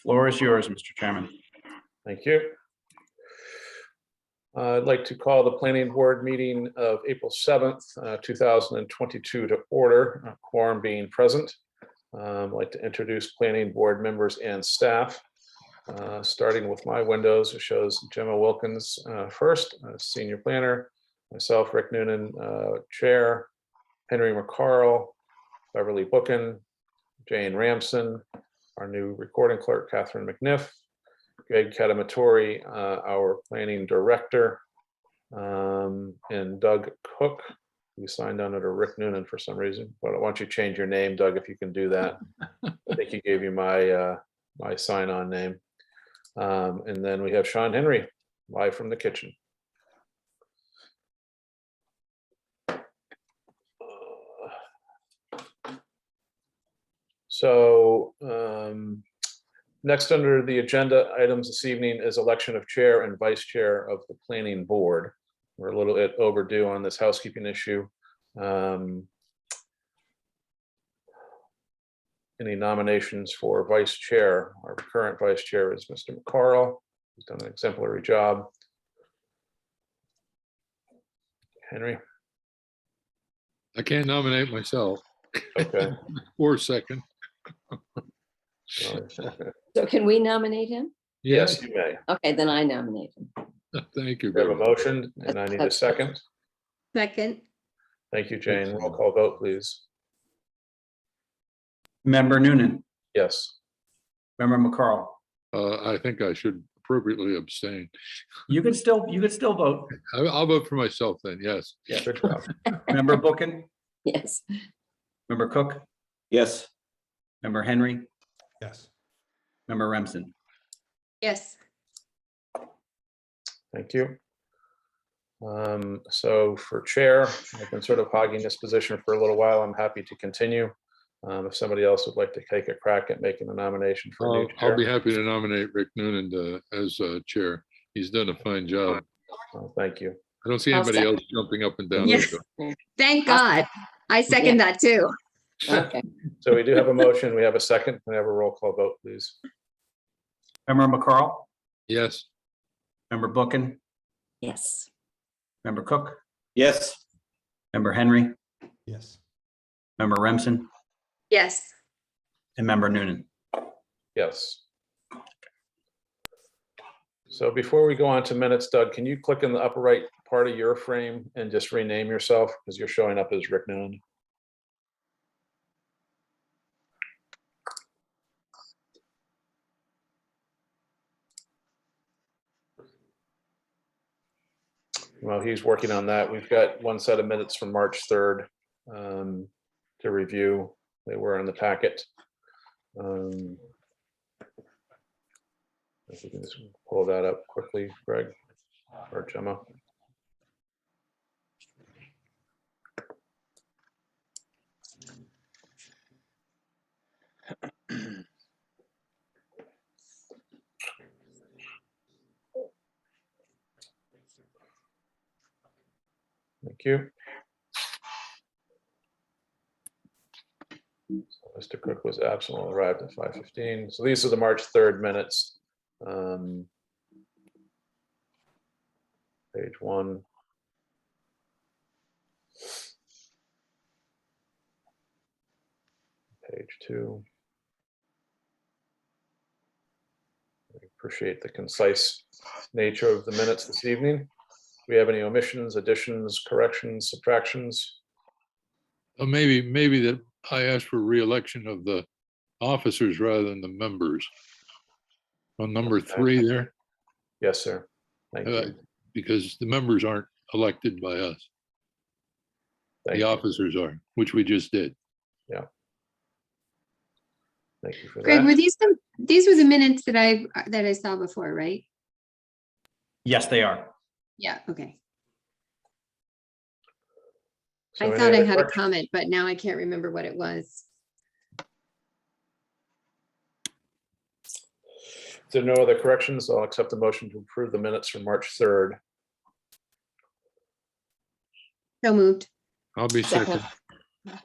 Floor is yours, Mr. Chairman. Thank you. I'd like to call the planning board meeting of April 7th, 2022 to order, quorum being present. I'd like to introduce planning board members and staff. Starting with my windows, it shows Gemma Wilkins first, senior planner, myself, Rick Noonan, chair, Henry McCarl, Beverly Bookin, Jane Ramson, our new recording clerk, Catherine McNiff, Greg Katamatori, our planning director, and Doug Cook, who signed on under Rick Noonan for some reason. But why don't you change your name, Doug, if you can do that? I think he gave you my my sign-on name. And then we have Sean Henry, live from the kitchen. So next under the agenda items this evening is election of chair and vice chair of the planning board. We're a little bit overdue on this housekeeping issue. Any nominations for vice chair? Our current vice chair is Mr. McCarl. He's done an exemplary job. Henry? I can't nominate myself. Okay. Or second. So can we nominate him? Yes, you may. Okay, then I nominate him. Thank you. We have a very much. motion and I need a second. Second, Thank you, Jane. Roll call vote, please. Member Noonan, Yes. member McCarl. I think I should appropriately abstain. You could still vote. I'll vote for myself then, yes. Yeah, good job. Member Bookin, Yes. member Cook, Yes. member Henry, Yes. member Remsen. yes. Thank you. So for chair, I've been sort of hogging this position for a little while. I'm happy to continue. If somebody else would like to take a crack at making a nomination for a new I'll be chair. happy to nominate Rick Noonan as chair. He's done a fine job. Thank you. I don't see I'll anybody else jumping up and down. Yes. Thank God. I second that too. Okay. So we do have a motion. We have a second. Can I have a roll call vote, please? Member McCarl, Yes, member Bookin, Yes. member Cook, Yes. member Henry, Yes. member Remsen, Yes. and member Noonan. Yes. So before we go on to minutes, Doug, can you click in the upper right part of your frame and just rename yourself because you're showing up as Rick Noonan? Well, he's working on that. We've got one set of minutes from March 3rd to review. They were in the packet. If we can just pull that up quickly, Greg or Gemma. Thank you. So Mr. Cook was absent when arrived at 5:15. So these are the March 3rd minutes. Page 1. Page 2. I appreciate the concise nature of the minutes this evening. Do we have any omissions, additions, corrections, subtractions? maybe that I asked for re-election of the officers rather than the members. On number 3 there, Yes, sir. Thank you. because the members aren't elected by us. Thank The you. officers are, which we just did. Thank you for Greg, were that. these were the minutes that I saw before, right? Yes, they are. Yeah, okay. So I any thought I other had a corrections? comment, but now I can't remember what it was. If there are no other corrections, I'll accept the motion to approve the minutes from March 3rd. So moved. I'll be second.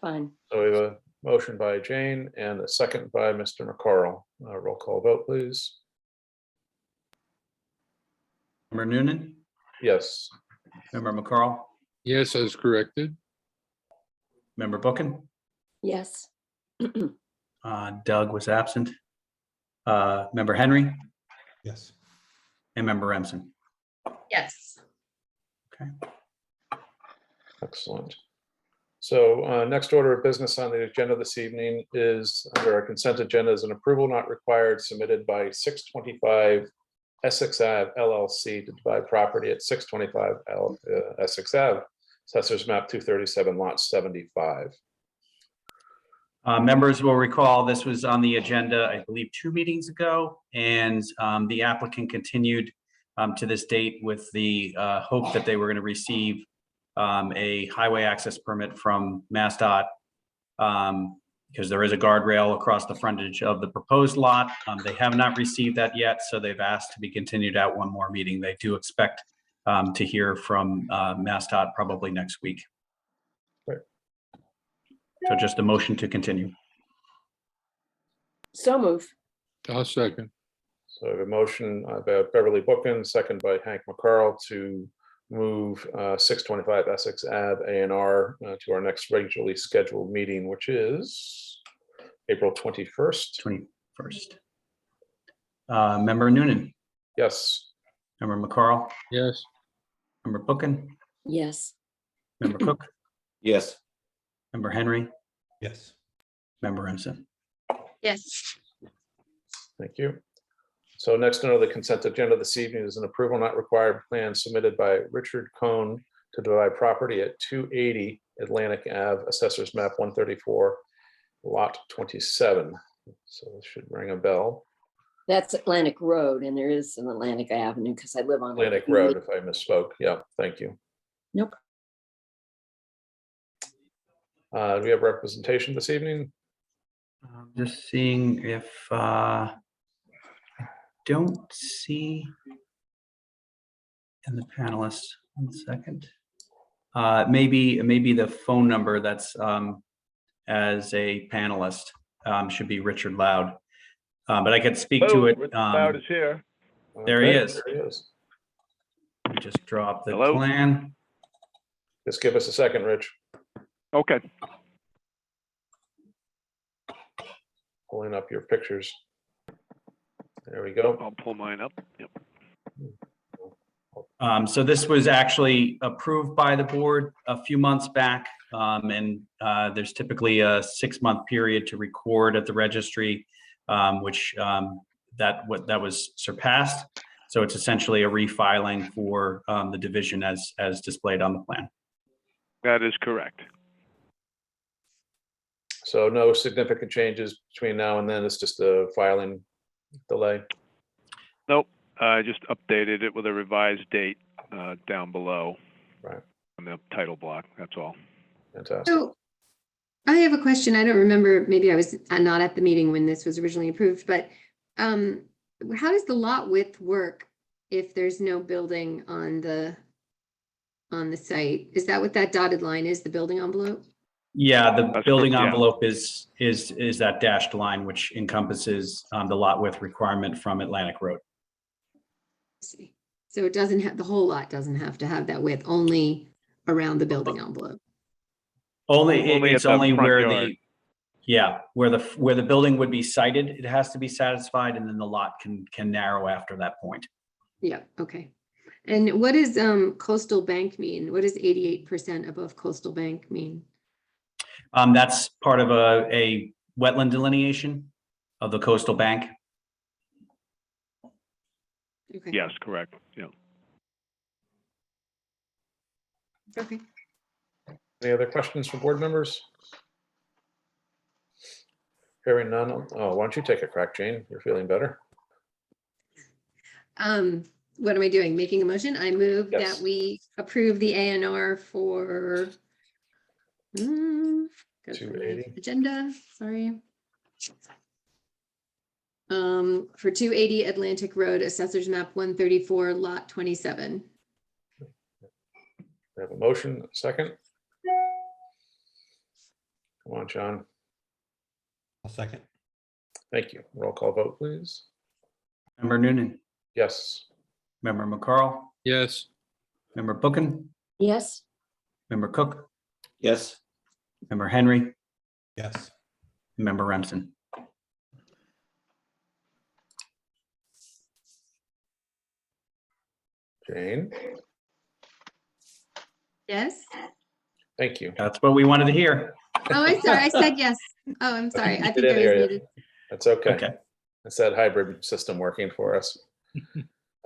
Fine. So we have a motion by Jane and a second by Mr. McCarl. Roll call vote, please. Member Noonan, Yes. member McCarl, Yes, as corrected. member Bookin, Yes. Doug was absent. Member Henry Yes. and member Remsen. Yes. Excellent. So next order of business on the agenda this evening is under our consent agenda is an approval not required submitted by 625 Essex Ave LLC to divide property at 625 Essex Ave, Assessors Map 237, Lot 75. Members will recall this was on the agenda, I believe, 2 meetings ago, and the applicant continued to this date with the hope that they were going to receive a highway access permit from MassDOT because there is a guardrail across the frontage of the proposed lot. They have not received that yet, so they've asked to be continued out 1 more meeting. They do expect to hear from MassDOT probably next week. Right. So just a motion to continue. So move. I'll second. So I have a motion by Beverly Bookin, second by Hank McCarl to move 625 Essex Ave A&R to our next regularly scheduled meeting, which is April 21st. 21st. Member Noonan, Yes. member McCarl, Yes, member Bookin, Yes. member Cook, Yes. member Henry, Yes. member Remsen. Yes. Thank you. So next under the consent agenda this evening is an approval not required plan submitted by Richard Cohn to divide property at 280 Atlantic Ave, Assessors Map 134, Lot 27. So this should ring a bell. That's Atlantic Road, and there is an Atlantic Avenue because I live on Atlantic Road, if I misspoke. Yeah, thank you. Nope. Do we have representation this evening? Just seeing if I don't see in the panelists. 1 second. Maybe the phone number that's as a panelist should be Richard Loud. But I could speak to it. Loud is here. There he Okay, is. There he is. Just drop the Hello? plan. Just give us a second, Rich. Okay. Pulling up your pictures. There we go. I'll pull mine up. Yep. So this was actually approved by the board a few months back. And there's typically a 6-month period to record at the registry, which that was surpassed. So it's essentially a refiling for the division as displayed on the plan. That is correct. So no significant changes between now and then. It's just a filing delay. Nope. I just updated it with a revised date down below. Right. On the title block. That's all. Fantastic. So I have a question. I don't remember, maybe I was not at the meeting when this was originally approved, but how does the lot width work if there's no building on the site? Is that what that dotted line is, the building envelope? Yeah, the That's building correct, yeah. envelope is that dashed line, which encompasses the lot width requirement from Atlantic Road. Let's see. So it doesn't have, the whole lot doesn't have to have that width, only around the building envelope. Only Only it's at the only front where yard. where the building would be sited, it has to be satisfied, and then the lot can narrow after that point. Yeah, okay. And what does coastal bank mean? What does 88% above coastal bank mean? That's part of a wetland delineation of the coastal bank. Okay. Yes, correct. Yeah. Okay. Any other questions from board members? Hearing none. Oh, why don't you take a crack, Jane? You're feeling better. What am I doing? Making a motion? I move Yes. that we approve the A&R for go to my 280. agenda, sorry. For 280 Atlantic Road, Assessors Map 134, Lot 27. We have a motion, a second. Come on, John. I'll second. Thank you. Roll call vote, please. Member Noonan, Yes. member McCarl, yes, member Bookin, Yes, member Cook, Yes. member Henry, Yes. member Remsen. Jane, Yes? thank you. That's what we wanted to hear. Oh, I'm sorry. I said yes. Oh, I'm sorry. I We think didn't I was hear you. muted. That's okay. Okay. It's that hybrid system working for us.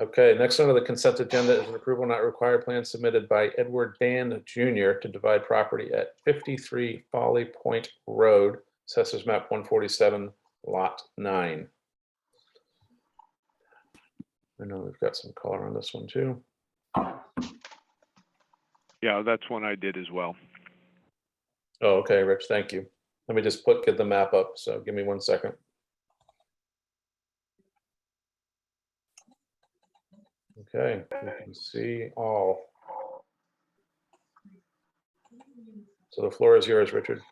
Okay, next under the consent agenda is an approval not required plan submitted by Edward Band Jr. to divide property at 53 Folly Point Road, Assessors Map 147, Lot 9. I know we've got some color on this one too. Yeah, that's one I did as well. Oh, okay, Rich, thank you. Let me just get the map up, so give me 1 second. Okay, you can see all. So the floor is yours, Richard.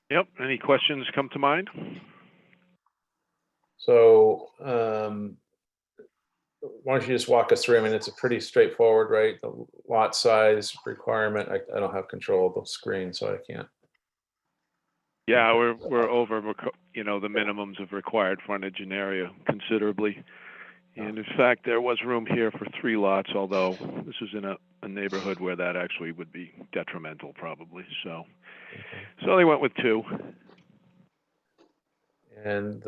Yep, any questions come to mind? So why don't you just walk us through? I mean, it's a pretty straightforward, right? The lot size requirement. I don't have control of the screen, so I can't. Yeah, we're over, the minimums of required frontage and area considerably. And in fact, there was room here for 3 lots, although this is in a neighborhood where that actually would be detrimental probably. So they went with 2. And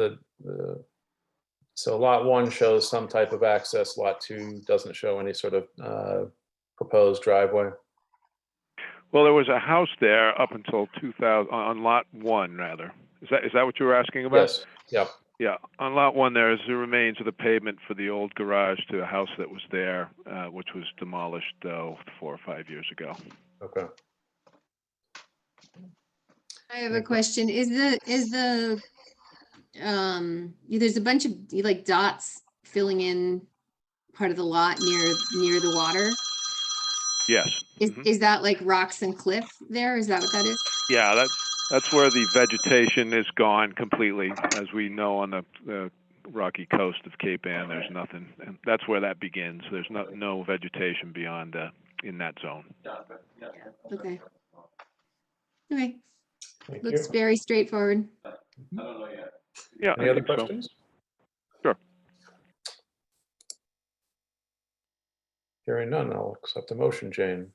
so lot 1 shows some type of access. Lot 2 doesn't show any sort of proposed driveway. Well, there was a house there up until 2000, on lot 1 rather. Is that what you were asking about? Yes, yep. Yeah, on lot 1, there is the remains of the pavement for the old garage to a house that was there, which was demolished 4 or 5 years ago. Okay. I have a question. Is the there's a bunch of like dots filling in part of the lot near the water. Yes. Is that like rocks and cliff there? Is that what that is? Yeah, that's where the vegetation is gone completely. As we know on the rocky coast of Cape Ann, there's nothing, and that's where that begins. There's no vegetation beyond in that zone. Okay. Okay. Thank Looks you. very straightforward. Yeah. Any I other think so. questions? Sure. Hearing none, I'll accept the motion, Jane.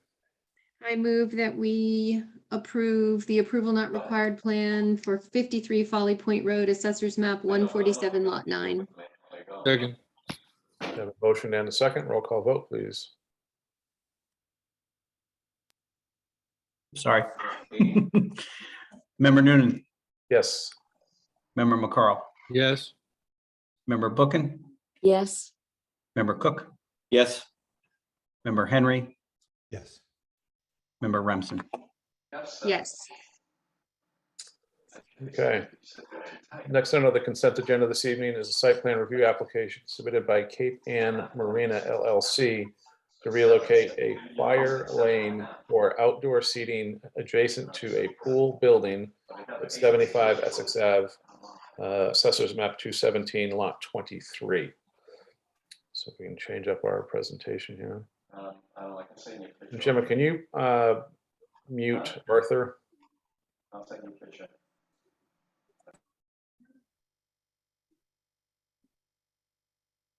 I move that we approve the approval not required plan for 53 Folly Point Road, Assessors Map 147, Lot 9. second, I have a motion and a second. Roll call vote, please. Sorry. Member Noonan, Yes. member McCarl, yes, member Bookin, yes, member Cook, Yes. member Henry, Yes. member Remsen. Yes. Okay. Next under the consent agenda this evening is a site plan review application submitted by Cape Ann Marina LLC to relocate a fire lane for outdoor seating adjacent to a pool building at 75 Essex Ave, Assessors Map 217, Lot 23. So if we can change up our presentation here. Gemma, can you mute Arthur?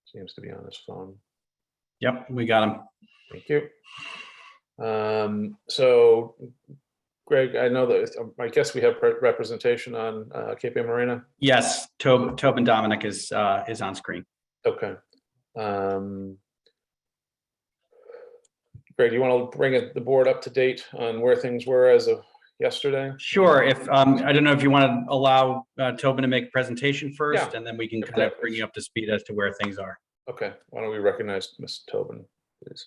Seems to be on his phone. Yep, we got him. Thank you. So Greg, I know that, I guess we have representation on Cape Ann Marina. Yes, Tobin Dominic is on screen. Okay. Greg, you want to bring the board up to date on where things were as of yesterday? Sure. If I don't know if you want to allow Tobin to make a presentation first, Yeah. and then we can If kind of that bring is- you up to speed as to where things are. Okay, why don't we recognize Ms. Tobin, please?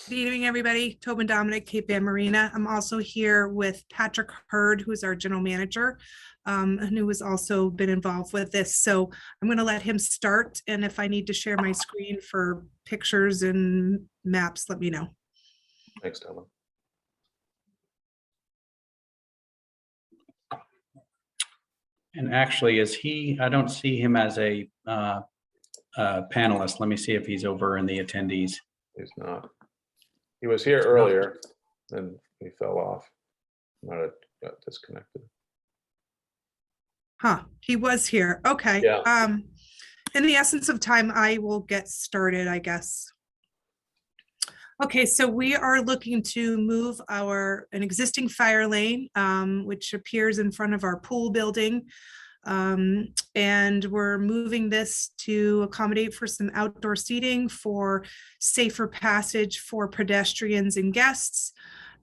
Good evening, everybody. Tobin Dominic, Cape Ann Marina. I'm also here with Patrick Hurd, who's our general manager, and who has also been involved with this. So I'm going to let him start. And if I need to share my screen for pictures and maps, let me know. Thanks, Tobin. And actually, I don't see him as a panelist. Let me see if he's over in the attendees. He's not. He was here earlier, then he fell off. Might have got disconnected. Huh, he was here. Okay. Yeah. In the essence of time, I will get started, I guess. Okay, so we are looking to move an existing fire lane, which appears in front of our pool building. And we're moving this to accommodate for some outdoor seating for safer passage for pedestrians and guests,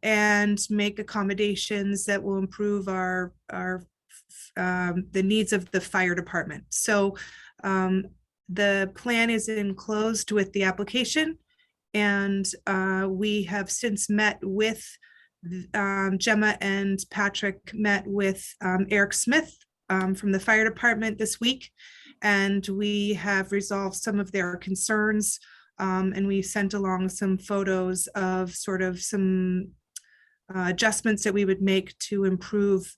and make accommodations that will improve the needs of the fire department. So the plan is enclosed with the application, and we have since met with Gemma and Patrick met with Eric Smith from the fire department this week, and we have resolved some of their concerns, and we sent along some photos of sort of some adjustments that we would make to improve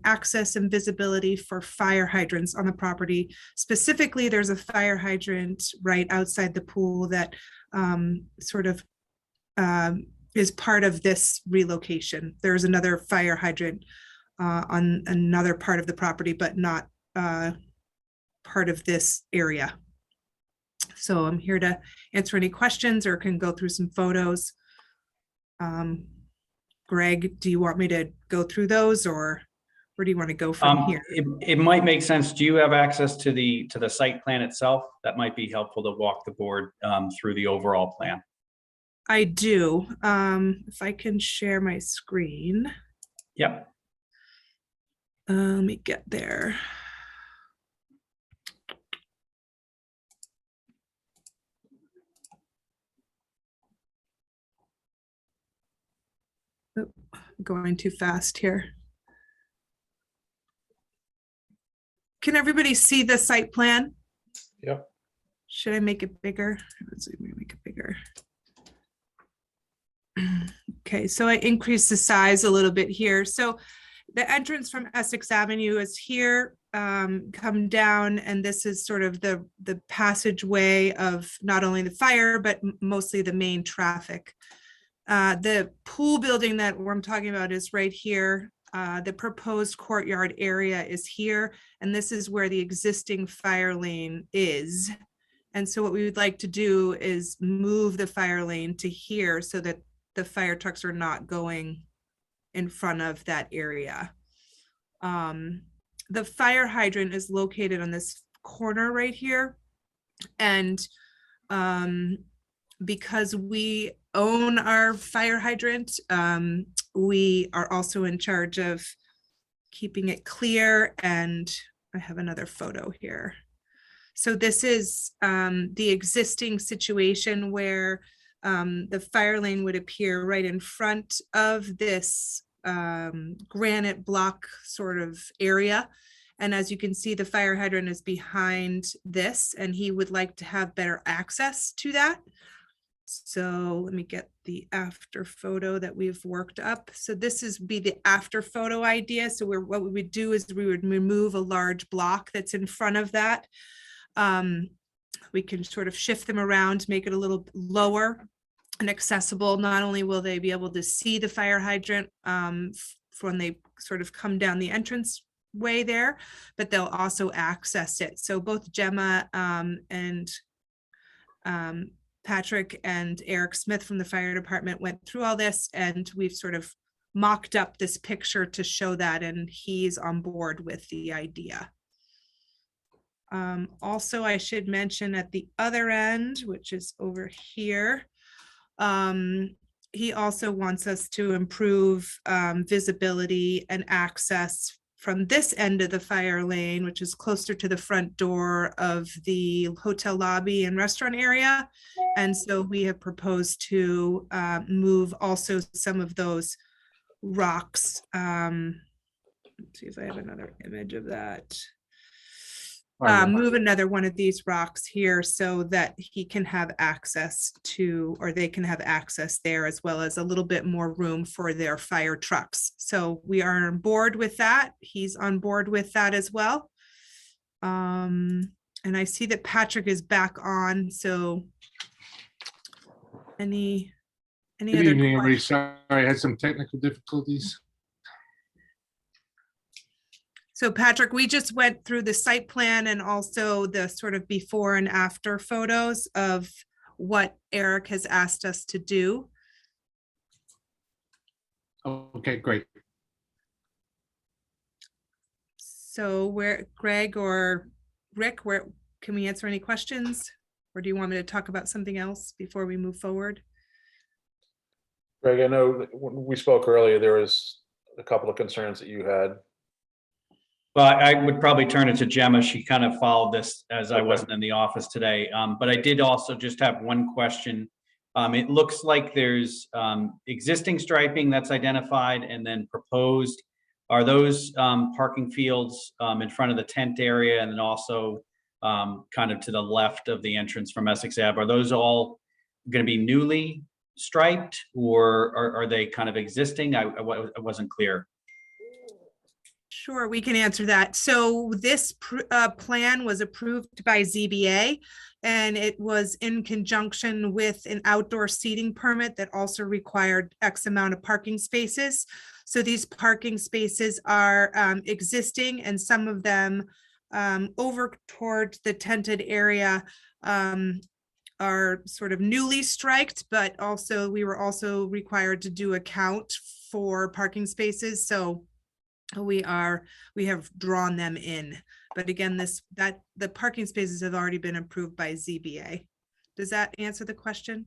access and visibility for fire hydrants on the property. Specifically, there's a fire hydrant right outside the pool that is part of this relocation. There's another fire hydrant on another part of the property, but not part of this area. So I'm here to answer any questions or can go through some photos. Greg, do you want me to go through those, or where do you want to go from here? It might make sense. Do you have access to the site plan itself? That might be helpful to walk the board through the overall plan. I do. If I can share my screen. Yep. Let me get there. Oh, I'm going too fast here. Can everybody see the site plan? Yep. Should I make it bigger? Let's see, make it bigger. Okay, so I increased the size a little bit here. So the entrance from Essex Avenue is here, come down, and this is sort of the passageway of not only the fire, but mostly the main traffic. The pool building that I'm talking about is right here. The proposed courtyard area is here, and this is where the existing fire lane is. And so what we would like to do is move the fire lane to here so that the fire trucks are not going in front of that area. The fire hydrant is located on this corner right here. And because we own our fire hydrant, we are also in charge of keeping it clear. And I have another photo here. So this is the existing situation where the fire lane would appear right in front of this granite block sort of area. And as you can see, the fire hydrant is behind this, and he would like to have better access to that. So let me get the after photo that we've worked up. So this is be the after photo idea. So what we would do is we would remove a large block that's in front of that. We can sort of shift them around, make it a little lower and accessible. Not only will they be able to see the fire hydrant when they sort of come down the entrance way there, but they'll also access it. So both Gemma and Patrick and Eric Smith from the fire department went through all this, and we've sort of mocked up this picture to show that, and he's on board with the idea. Also, I should mention at the other end, which is over here, he also wants us to improve visibility and access from this end of the fire lane, which is closer to the front door of the hotel lobby and restaurant area. And so we have proposed to move also some of those rocks. Let's see if I have another image of that. move another one of these rocks here so that he can have access to, or they can have access there, as well as a little bit more room for their fire trucks. So we are on board with that. He's on board with that as well. And I see that Patrick is back on, so any Good other evening, everybody. questions? Sorry, I had some technical difficulties. So Patrick, we just went through the site plan and also the sort of before and after photos of what Eric has asked us to do. Okay, great. So where, Greg or Rick, where, can we answer any questions? Or do you want me to talk about something else before we move forward? Greg, I know that when we spoke earlier, there was a couple of concerns that you had. Well, I would probably turn it to Gemma. She kind of followed this as I Okay. wasn't in the office today. But I did also just have one question. It looks like there's existing striping that's identified and then proposed. Are those parking fields in front of the tent area and then also kind of to the left of the entrance from Essex Ave? Are those all going to be newly striped, or are they kind of existing? I wasn't clear. Sure, we can answer that. So this plan was approved by ZBA, and it was in conjunction with an outdoor seating permit that also required X amount of parking spaces. So these parking spaces are existing, and some of them over towards the tented area are sort of newly striped, but also we were also required to do a count for parking spaces. So we have drawn them in, but again, the parking spaces have already been approved by ZBA. Does that answer the question?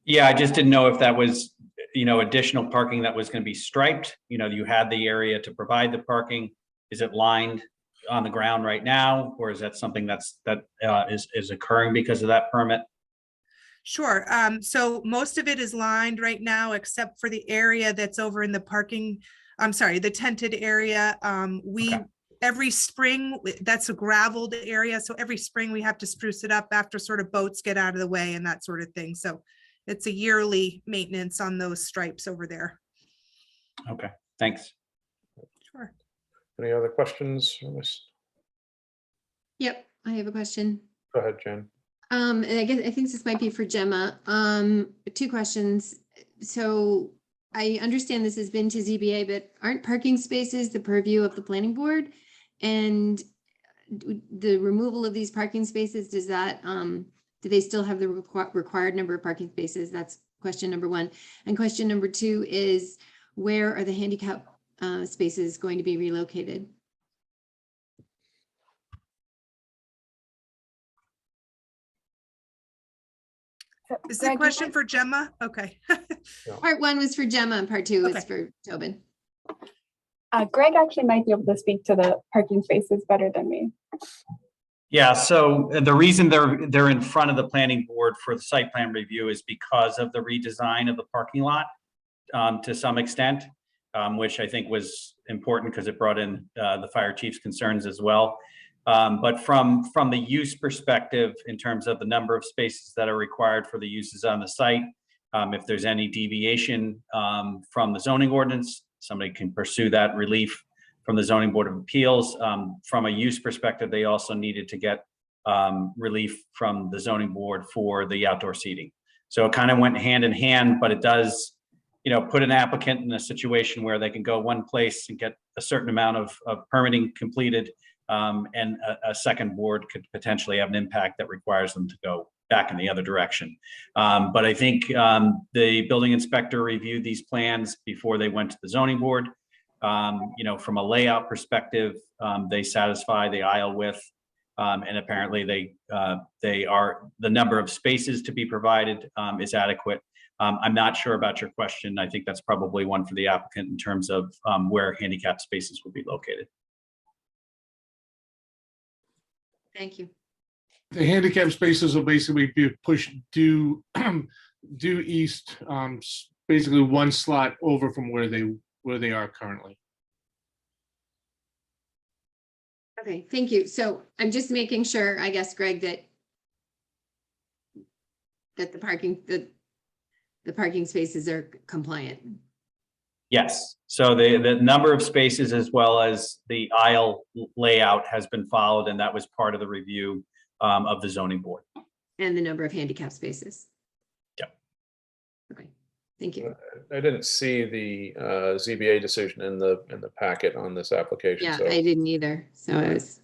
Yeah, I just didn't know if that was, additional parking that was going to be striped. You had the area to provide the parking. Is it lined on the ground right now, or is that something that is occurring because of that permit? Sure. So most of it is lined right now, except for the area that's over in the parking. I'm sorry, the tented area. Okay. Every spring, that's a graveled area. So every spring we have to spruce it up after sort of boats get out of the way and that sort of thing. So it's a yearly maintenance on those stripes over there. Okay, thanks. Sure. Any other questions? Yep, I have a question. Go ahead, Jen. And I think this might be for Gemma. 2 questions. So I understand this has been to ZBA, but aren't parking spaces the purview of the planning board? And the removal of these parking spaces, does that, do they still have the required number of parking spaces? That's question number 1. And question number 2 is, where are the handicap spaces going to be relocated? Is the question for Gemma? Okay. Part 1 was for Gemma and part 2 is Okay. for Tobin. Greg actually might be able to speak to the parking spaces better than me. Yeah, so the reason they're in front of the planning board for the site plan review is because of the redesign of the parking lot to some extent, which I think was important because it brought in the fire chief's concerns as well. But from the use perspective, in terms of the number of spaces that are required for the uses on the site, if there's any deviation from the zoning ordinance, somebody can pursue that relief from the Zoning Board of Appeals. From a use perspective, they also needed to get relief from the zoning board for the outdoor seating. So it kind of went hand in hand, but it does, put an applicant in a situation where they can go one place and get a certain amount of permitting completed, and a second board could potentially have an impact that requires them to go back in the other direction. But I think the building inspector reviewed these plans before they went to the zoning board. From a layout perspective, they satisfy the aisle width, and apparently they are, the number of spaces to be provided is adequate. I'm not sure about your question. I think that's probably one for the applicant in terms of where handicap spaces will be located. Thank you. The handicap spaces will basically be pushed due east, basically one slot over from where they are currently. Okay, thank you. So I'm just making sure, I guess, Greg, that the parking spaces are compliant. Yes, so the number of spaces as well as the aisle layout has been followed, and that was part of the review of the zoning board. And the number of handicap spaces. Yep. Okay, thank you. I didn't see the ZBA decision in the packet on this application. Yeah, So, I didn't either. So I was,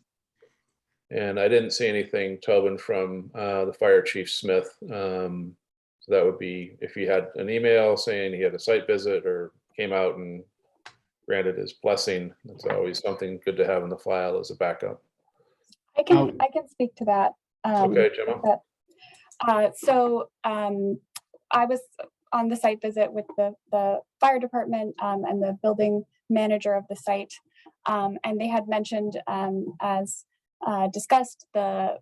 and I didn't see anything, Tobin, from the fire chief Smith. So that would be if he had an email saying he had a site visit or came out and granted his blessing. That's always something good to have in the file as a backup. I can speak to that. Okay, Gemma. I was on the site visit with the fire department and the building manager of the site. And they had mentioned, as discussed, the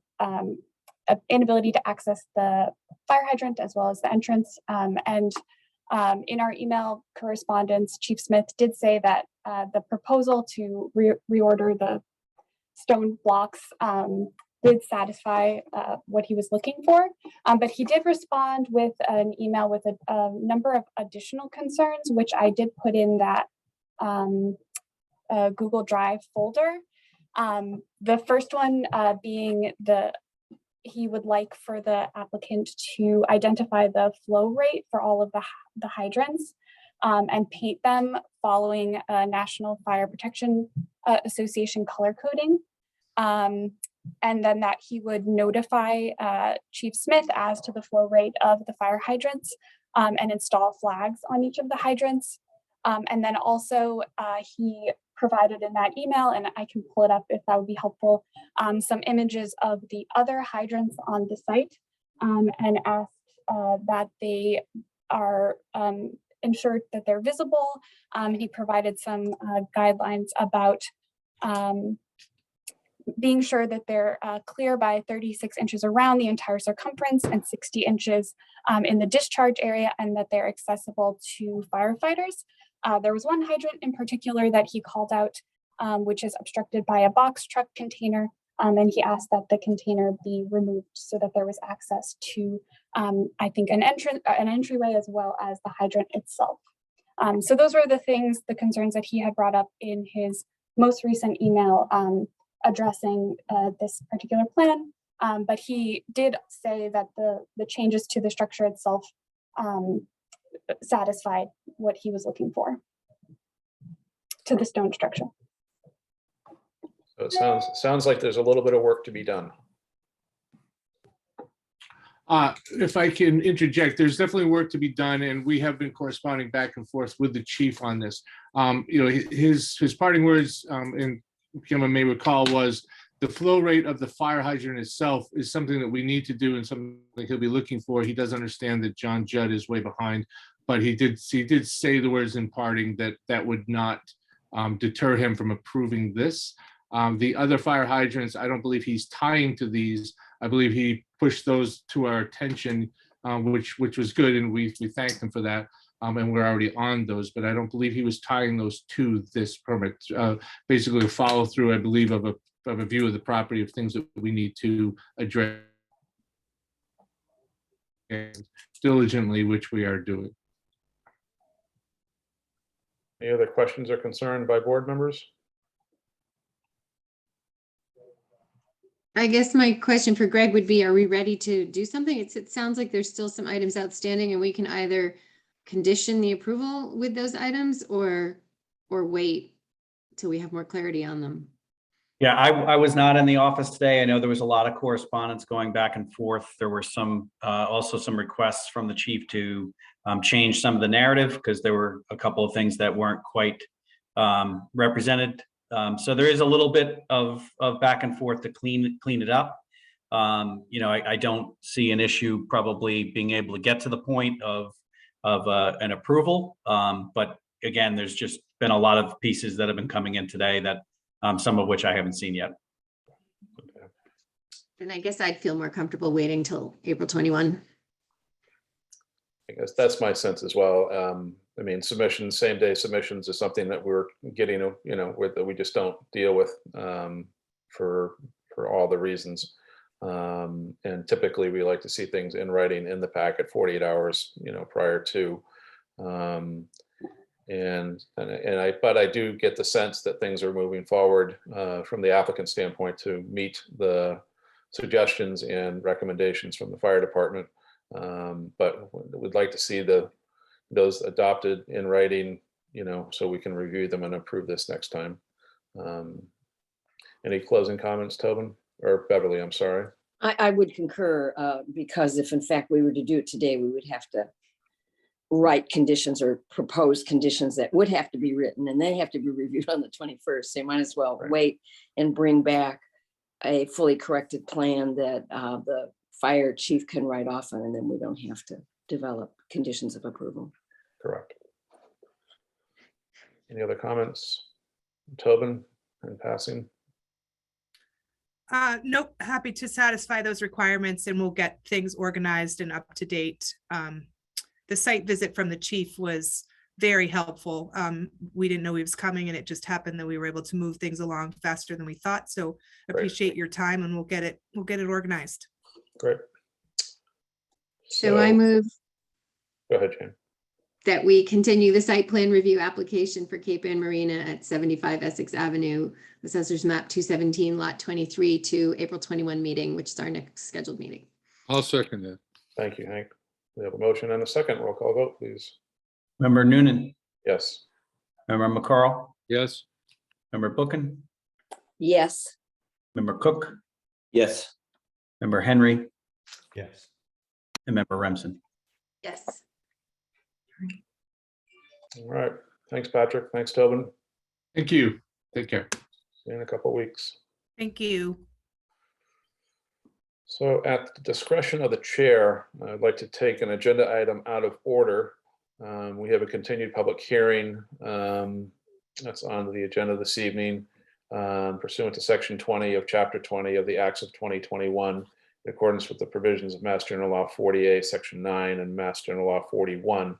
inability to access the fire hydrant as well as the entrance. In our email correspondence, Chief Smith did say that the proposal to reorder the stone blocks did satisfy what he was looking for. But he did respond with an email with a number of additional concerns, which I did put in that Google Drive folder. The first one being he would like for the applicant to identify the flow rate for all of the hydrants and paint them following National Fire Protection Association color coding. And then that he would notify Chief Smith as to the flow rate of the fire hydrants and install flags on each of the hydrants. And then also he provided in that email, and I can pull it up if that would be helpful, some images of the other hydrants on the site and asked that they are ensured that they're visible. He provided some guidelines about being sure that they're clear by 36 inches around the entire circumference and 60 inches in the discharge area, and that they're accessible to firefighters. There was one hydrant in particular that he called out, which is obstructed by a box truck container, and he asked that the container be removed so that there was access to, I think, an entryway as well as the hydrant itself. So those were the concerns that he had brought up in his most recent email addressing this particular plan. But he did say that the changes to the structure itself satisfied what he was looking for to the stone structure. So it sounds like there's a little bit of work to be done. If I can interject, there's definitely work to be done, and we have been corresponding back and forth with the chief on this. His parting words, and Gemma may recall, was the flow rate of the fire hydrant itself is something that we need to do and something he'll be looking for. He does understand that John Judd is way behind, but he did say the words in parting that would not deter him from approving this. The other fire hydrants, I don't believe he's tying to these. I believe he pushed those to our attention, which was good, and we thanked him for that. And we're already on those, but I don't believe he was tying those to this permit. Basically, a follow through, I believe, of a view of the property of things that we need to address diligently, which we are doing. Any other questions or concern by board members? I guess my question for Greg would be, are we ready to do something? It sounds like there's still some items outstanding, and we can either condition the approval with those items or wait till we have more clarity on them. Yeah, I was not in the office today. I know there was a lot of correspondence going back and forth. There were some also some requests from the chief to change some of the narrative because there were a couple of things that weren't quite represented. So there is a little bit of back and forth to clean it up. I don't see an issue probably being able to get to the point of an approval. But again, there's just been a lot of pieces that have been coming in today that some of which I haven't seen yet. And I guess I'd feel more comfortable waiting till April 21. I guess that's my sense as well. I mean, same day submissions is something that we're getting, that we just don't deal with for all the reasons. And typically we like to see things in writing in the packet 48 hours, prior to. But I do get the sense that things are moving forward from the applicant standpoint to meet the suggestions and recommendations from the fire department. But we'd like to see those adopted in writing, so we can review them and approve this next time. Any closing comments, Tobin or Beverly? I'm sorry. I would concur, because if in fact we were to do it today, we would have to write conditions or propose conditions that would have to be written, and they have to be reviewed on the 21st. So you might as well Right. wait and bring back a fully corrected plan that the fire chief can write off on, and then we don't have to develop conditions of approval. Correct. Any other comments? Tobin, in passing? Nope, happy to satisfy those requirements, and we'll get things organized and up to date. The site visit from the chief was very helpful. We didn't know he was coming, and it just happened that we were able to move things along faster than we thought. So appreciate your time, and we'll get it organized. Great. So I move Go ahead, Jane. that we continue the site plan review application for Cape Ann Marina at 75 Essex Avenue, Assessor's Map 217, Lot 23, to April 21 meeting, which is our next scheduled meeting. I'll second that. Thank you, Hank. We have a motion and a second. Roll call vote, please. Member Noonan, Yes. member McCarl, Yes, member Bookin, Yes, member Cook, Yes. member Henry, Yes. and member Remsen. Yes. All right. Thanks, Patrick. Thanks, Tobin. Thank you. Take care. See you in a couple of weeks. Thank you. So at the discretion of the chair, I'd like to take an agenda item out of order. We have a continued public hearing that's on the agenda this evening pursuant to section 20 of chapter 20 of the Acts of 2021, in accordance with the provisions of Mass General Law 40A, section 9, and Mass General Law 41.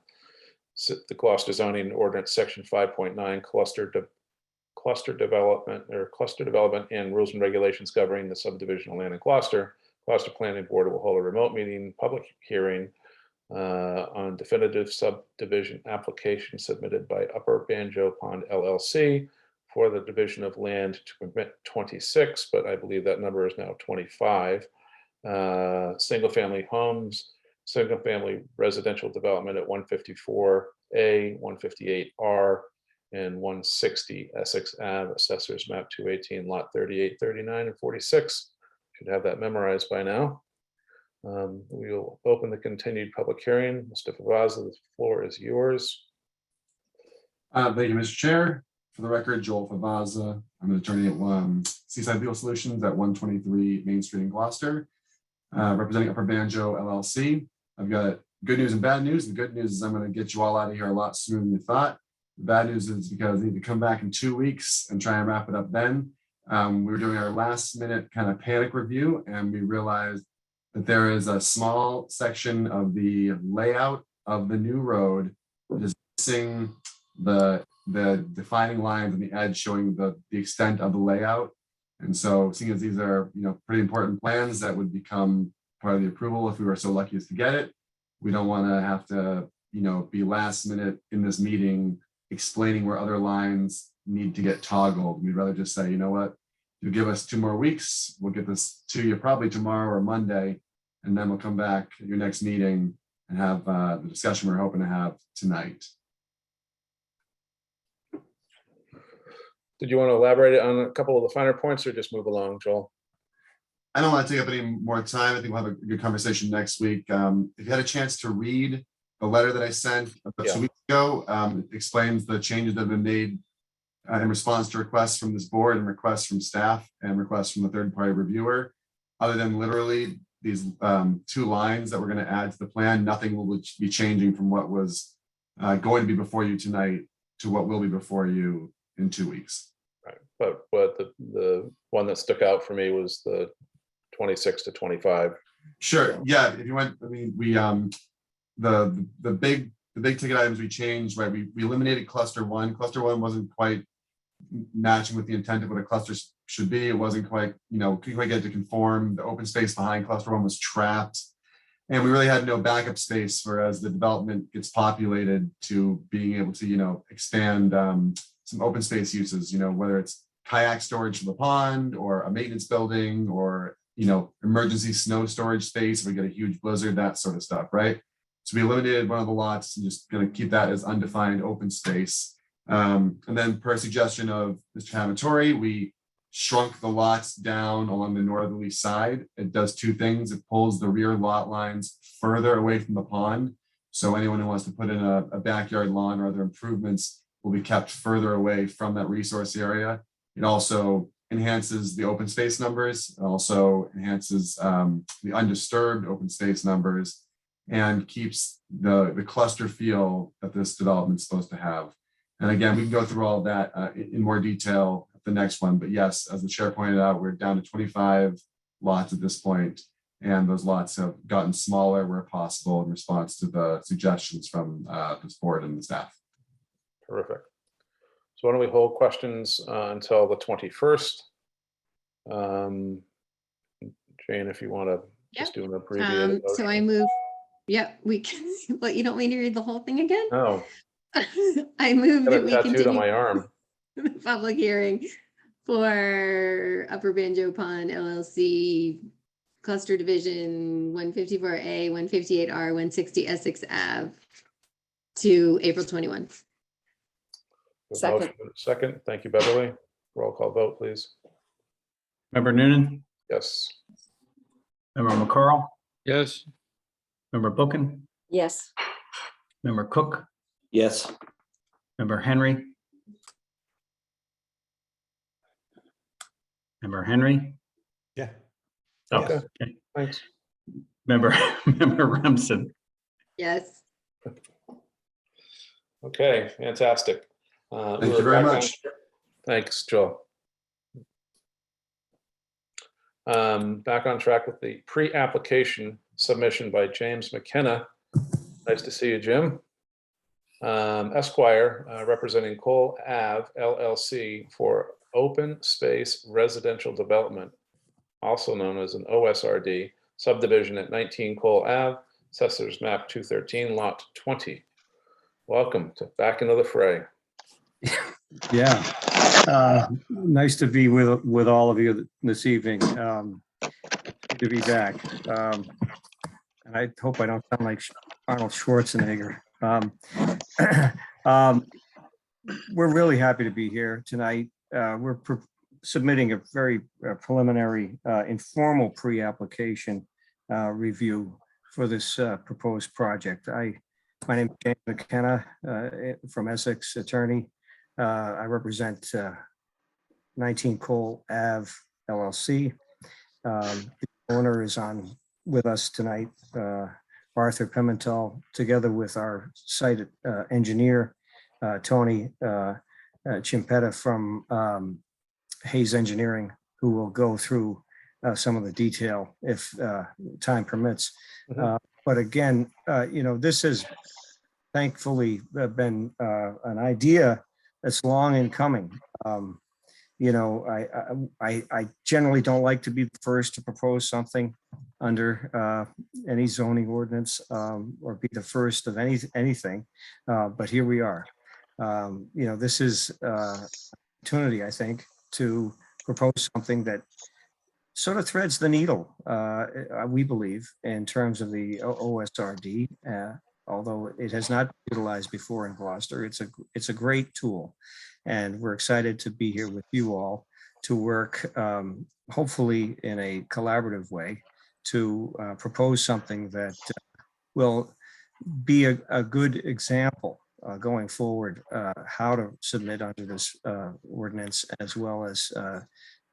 The Gloucester zoning ordinance, section 5.9, cluster development and rules and regulations governing the subdivision of land in Gloucester. Gloucester Planning Board will hold a remote meeting, public hearing on definitive subdivision application submitted by Upper Banjo Pond LLC for the division of land to permit 26, but I believe that number is now 25 single-family homes, single-family residential development at 154A, 158R, and 160 Essex Ave, Assessor's Map 218, Lot 38, 39, and 46. Should have that memorized by now. We will open the continued public hearing. Mr. Favazza, the floor is yours. Thank you, Mr. Chair. For the record, Joel Favazza. I'm an attorney at Seaside Legal Solutions at 123 Main Street in Gloucester, representing Upper Banjo LLC. I've got good news and bad news. The good news is I'm going to get you all out of here a lot sooner than you thought. The bad news is because I need to come back in 2 weeks and try and wrap it up then. We were doing our last minute kind of panic review, and we realized that there is a small section of the layout of the new road that is missing the defining lines on the edge showing the extent of the layout. And so seeing as these are, pretty important plans that would become part of the approval if we were so lucky as to get it, we don't want to have to, be last minute in this meeting explaining where other lines need to get toggled. We'd rather just say, you know what, you give us 2 more weeks, we'll get this to you probably tomorrow or Monday, and then we'll come back at your next meeting and have the discussion we're hoping to have tonight. Did you want to elaborate on a couple of the finer points or just move along, Joel? I don't want to take up any more time. I think we'll have a good conversation next week. If you had a chance to read the letter that I sent about 2 weeks ago, it explains the changes that have been made in response to requests from this board and requests from staff and requests from the third-party reviewer. Other than literally these 2 lines that we're going to add to the plan, nothing will be changing from what was going to be before you tonight to what will be before you in 2 weeks. Right, but the one that stuck out for me was the 26 to 25. Sure. Yeah. If you went, we the big ticket items we changed, right? We eliminated cluster 1. Cluster 1 wasn't quite matching with the intent of what a cluster should be. It wasn't quite, couldn't quite get to conform. The open space behind cluster one was trapped. And we really had no backup space for as the development gets populated to being able to, expand some open space uses, whether it's kayak storage for the pond or a maintenance building or, emergency snow storage space. If we get a huge blizzard, that sort of stuff, right? So we eliminated one of the lots and just going to keep that as undefined open space. And then per suggestion of Mr. Hamatori, we shrunk the lots down along the northerly side. It does two things. It pulls the rear lot lines further away from the pond. So anyone who wants to put in a backyard lawn or other improvements will be kept further away from that resource area. It also enhances the open space numbers. It also enhances the undisturbed open space numbers and keeps the cluster feel that this development is supposed to have. And again, we can go through all of that in more detail at the next one. But yes, as the chair pointed out, we're down to 25 lots at this point, and those lots have gotten smaller where possible in response to the suggestions from this board and the staff. Terrific. So why don't we hold questions until the 21st? Jane, if you want to just do an abbreviated. So I move, we can, but you don't mean to read the whole thing again? No, I move got that a we tattooed on continue my arm. the public hearing for Upper Banjo Pond LLC Cluster Division 154A, 158R, 160 Essex Ave to April 21. Second. Second, thank you, Beverly. Roll call vote, please. Member Noonan, Yes. member McCarl, Yes, member Bookin, Yes, member Cook, Yes. member Henry. Member Henry. Yeah. Oh, Okay. okay. Thanks. Member Remsen. Yes. Okay, fantastic. Thank you very much. Thanks, Joel. Back on track with the pre-application submission by James McKenna. Nice to see you, Jim. Esquire, representing Cole Ave LLC for Open Space Residential Development, also known as an OSRD, subdivision at 19 Cole Ave, Assessor's Map 213, Lot 20. Welcome back into the fray. Yeah, nice to be with all of you this evening. Good to be back. And I hope I don't sound like Arnold Schwarzenegger. We're really happy to be here tonight. We're submitting a very preliminary informal pre-application review for this proposed project. My name is James McKenna, from Essex Attorney. I represent 19 Cole Ave LLC. The owner is on with us tonight, Arthur Pimentel, together with our site engineer, Tony Chimpetta from Hayes Engineering, who will go through some of the detail if time permits. But again, this has thankfully been an idea that's long in coming. I generally don't like to be the first to propose something under any zoning ordinance or be the first of anything, but here we are. This is opportunity, I think, to propose something that sort of threads the needle, we believe, in terms of the OSRD. Although it has not been utilized before in Gloucester, it's a great tool, and we're excited to be here with you all to work, hopefully in a collaborative way, to propose something that will be a good example going forward, how to submit under this ordinance, as well as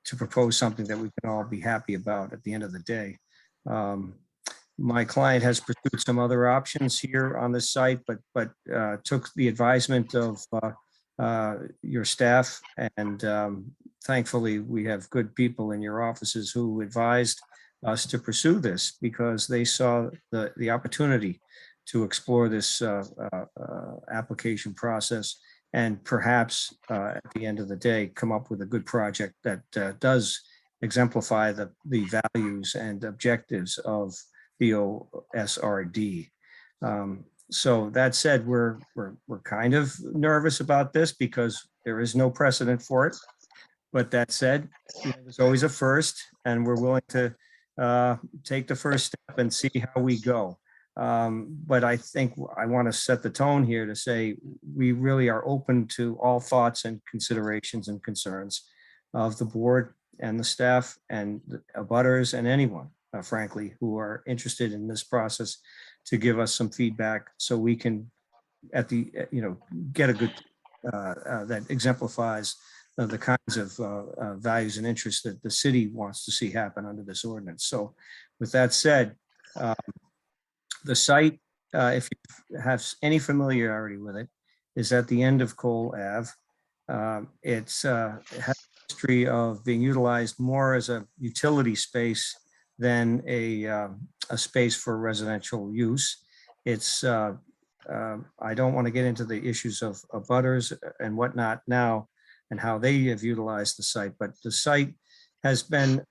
to propose something that we can all be happy about at the end of the day. My client has pursued some other options here on this site, but took the advisement of your staff, and thankfully we have good people in your offices who advised us to pursue this because they saw the opportunity to explore this application process and perhaps at the end of the day, come up with a good project that does exemplify the values and objectives of the OSRD. So that said, we're kind of nervous about this because there is no precedent for it. But that said, there's always a first, and we're willing to take the first step and see how we go. But I think I want to set the tone here to say we really are open to all thoughts and considerations and concerns of the board and the staff and the abutters and anyone, frankly, who are interested in this process to give us some feedback so we can get a good that exemplifies the kinds of values and interests that the city wants to see happen under this ordinance. So with that said, the site, if you have any familiarity with it, is at the end of Cole Ave. It has a history of being utilized more as a utility space than a space for residential use. It's I don't want to get into the issues of butters and whatnot now and how they have utilized the site, but the site has been,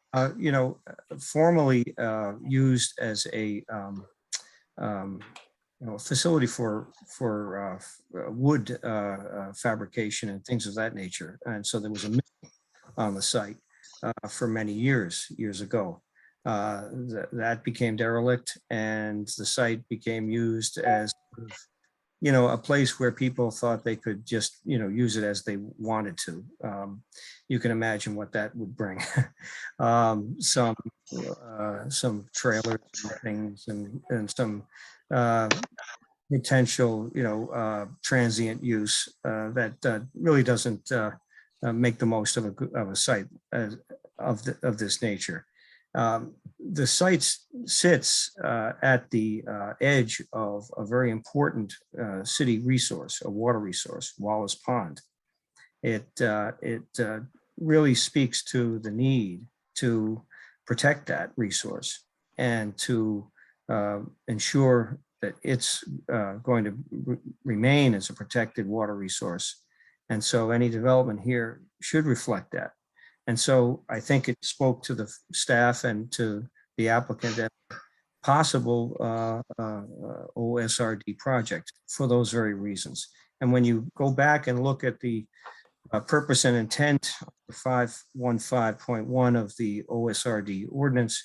formally used as a facility for wood fabrication and things of that nature. And so there was a mill on the site for many years ago. That became derelict, and the site became used as a place where people thought they could just use it as they wanted to. You can imagine what that would bring. Some trailers and things and some potential transient use that really doesn't make the most of a site of this nature. The site sits at the edge of a very important city resource, a water resource, Wallace Pond. It really speaks to the need to protect that resource and to ensure that it's going to remain as a protected water resource. And so any development here should reflect that. And so I think it spoke to the staff and to the applicant that possible OSRD project for those very reasons. And when you go back and look at the purpose and intent 515.1 of the OSRD ordinance,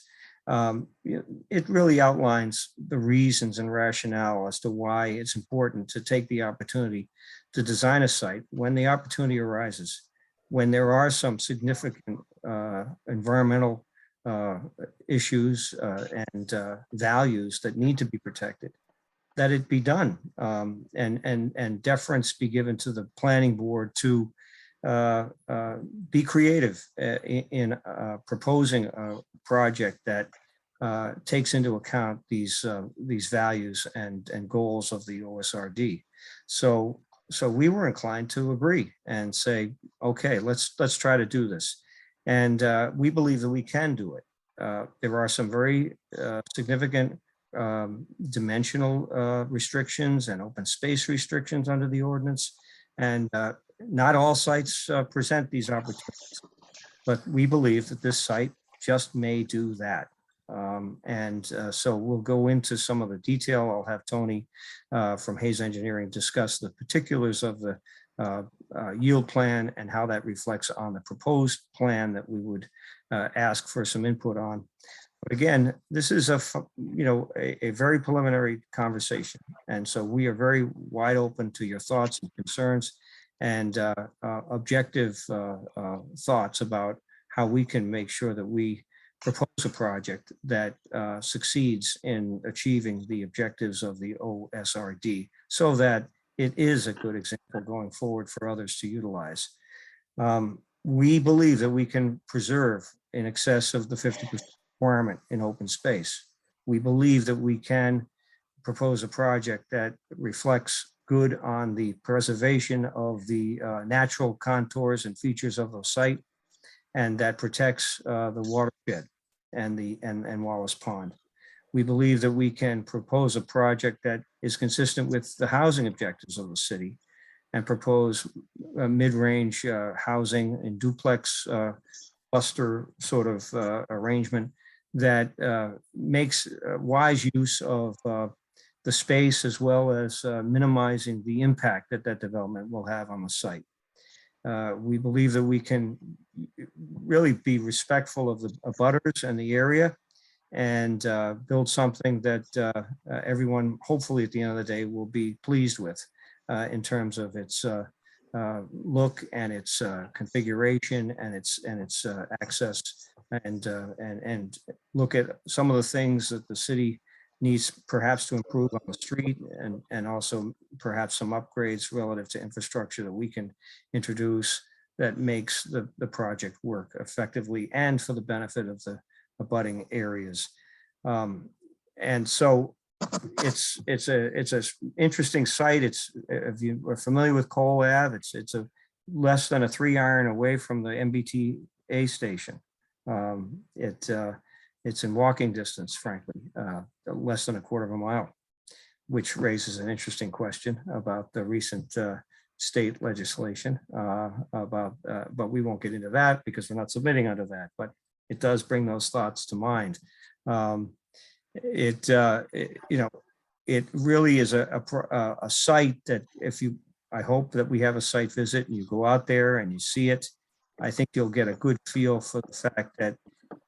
it really outlines the reasons and rationale as to why it's important to take the opportunity to design a site when the opportunity arises, when there are some significant environmental issues and values that need to be protected, that it be done, and deference be given to the planning board to be creative in proposing a project that takes into account these values and goals of the OSRD. So we were inclined to agree and say, okay, let's try to do this. And we believe that we can do it. There are some very significant dimensional restrictions and open space restrictions under the ordinance. And not all sites present these opportunities, but we believe that this site just may do that. So we'll go into some of the detail. I'll have Tony from Hayes Engineering discuss the particulars of the yield plan and how that reflects on the proposed plan that we would ask for some input on. But again, this is a very preliminary conversation. And so we are very wide open to your thoughts and concerns and objective thoughts about how we can make sure that we propose a project that succeeds in achieving the objectives of the OSRD so that it is a good example going forward for others to utilize. We believe that we can preserve in excess of the 50% requirement in open space. We believe that we can propose a project that reflects good on the preservation of the natural contours and features of the site, and that protects the watershed and Wallace Pond. We believe that we can propose a project that is consistent with the housing objectives of the city and propose mid-range housing in duplex cluster sort of arrangement that makes wise use of the space as well as minimizing the impact that that development will have on the site. We believe that we can really be respectful of the abutters and the area and build something that everyone, hopefully at the end of the day, will be pleased with in terms of its look and its configuration and its access and look at some of the things that the city needs perhaps to improve on the street and also perhaps some upgrades relative to infrastructure that we can introduce that makes the project work effectively and for the benefit of the abutting areas. And so it's a interesting site. It's, if you are familiar with Cole Ave, it's a less than a 3-iron away from the MBTA station. It's in walking distance, frankly, less than a quarter of a mile, which raises an interesting question about the recent state legislation but we won't get into that because we're not submitting under that, but it does bring those thoughts to mind. It really is a site that I hope that we have a site visit and you go out there and you see it. I think you'll get a good feel for the fact that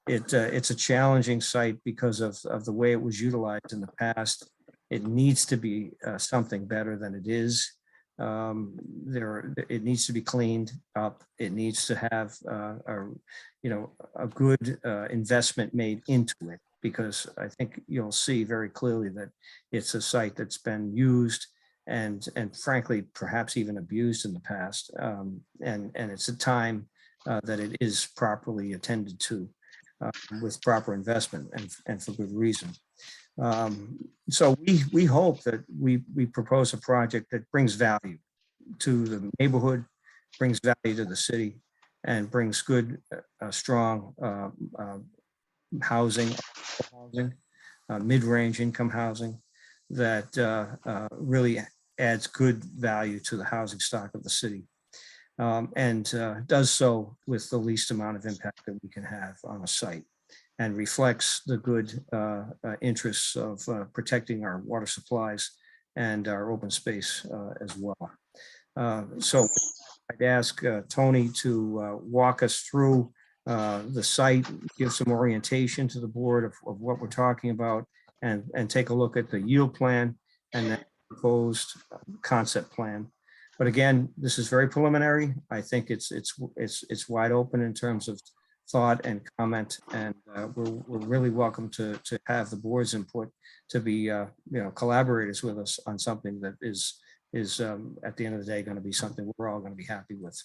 it's a challenging site because of the way it was utilized in the past. It needs to be something better than it is. It needs to be cleaned up. It needs to have a good investment made into it, because I think you'll see very clearly that it's a site that's been used and frankly, perhaps even abused in the past. And it's a time that it is properly attended to with proper investment and for good reason. So we hope that we propose a project that brings value to the neighborhood, brings value to the city, and brings good, strong housing, mid-range income housing that really adds good value to the housing stock of the city. And does so with the least amount of impact that we can have on a site, and reflects the good interests of protecting our water supplies and our open space as well. So I'd ask Tony to walk us through the site, give some orientation to the board of what we're talking about, and take a look at the yield plan and then proposed concept plan. But again, this is very preliminary. I think it's wide open in terms of thought and comment, and we're really welcome to have the board's input, to be collaborators with us on something that is at the end of the day going to be something we're all going to be happy with.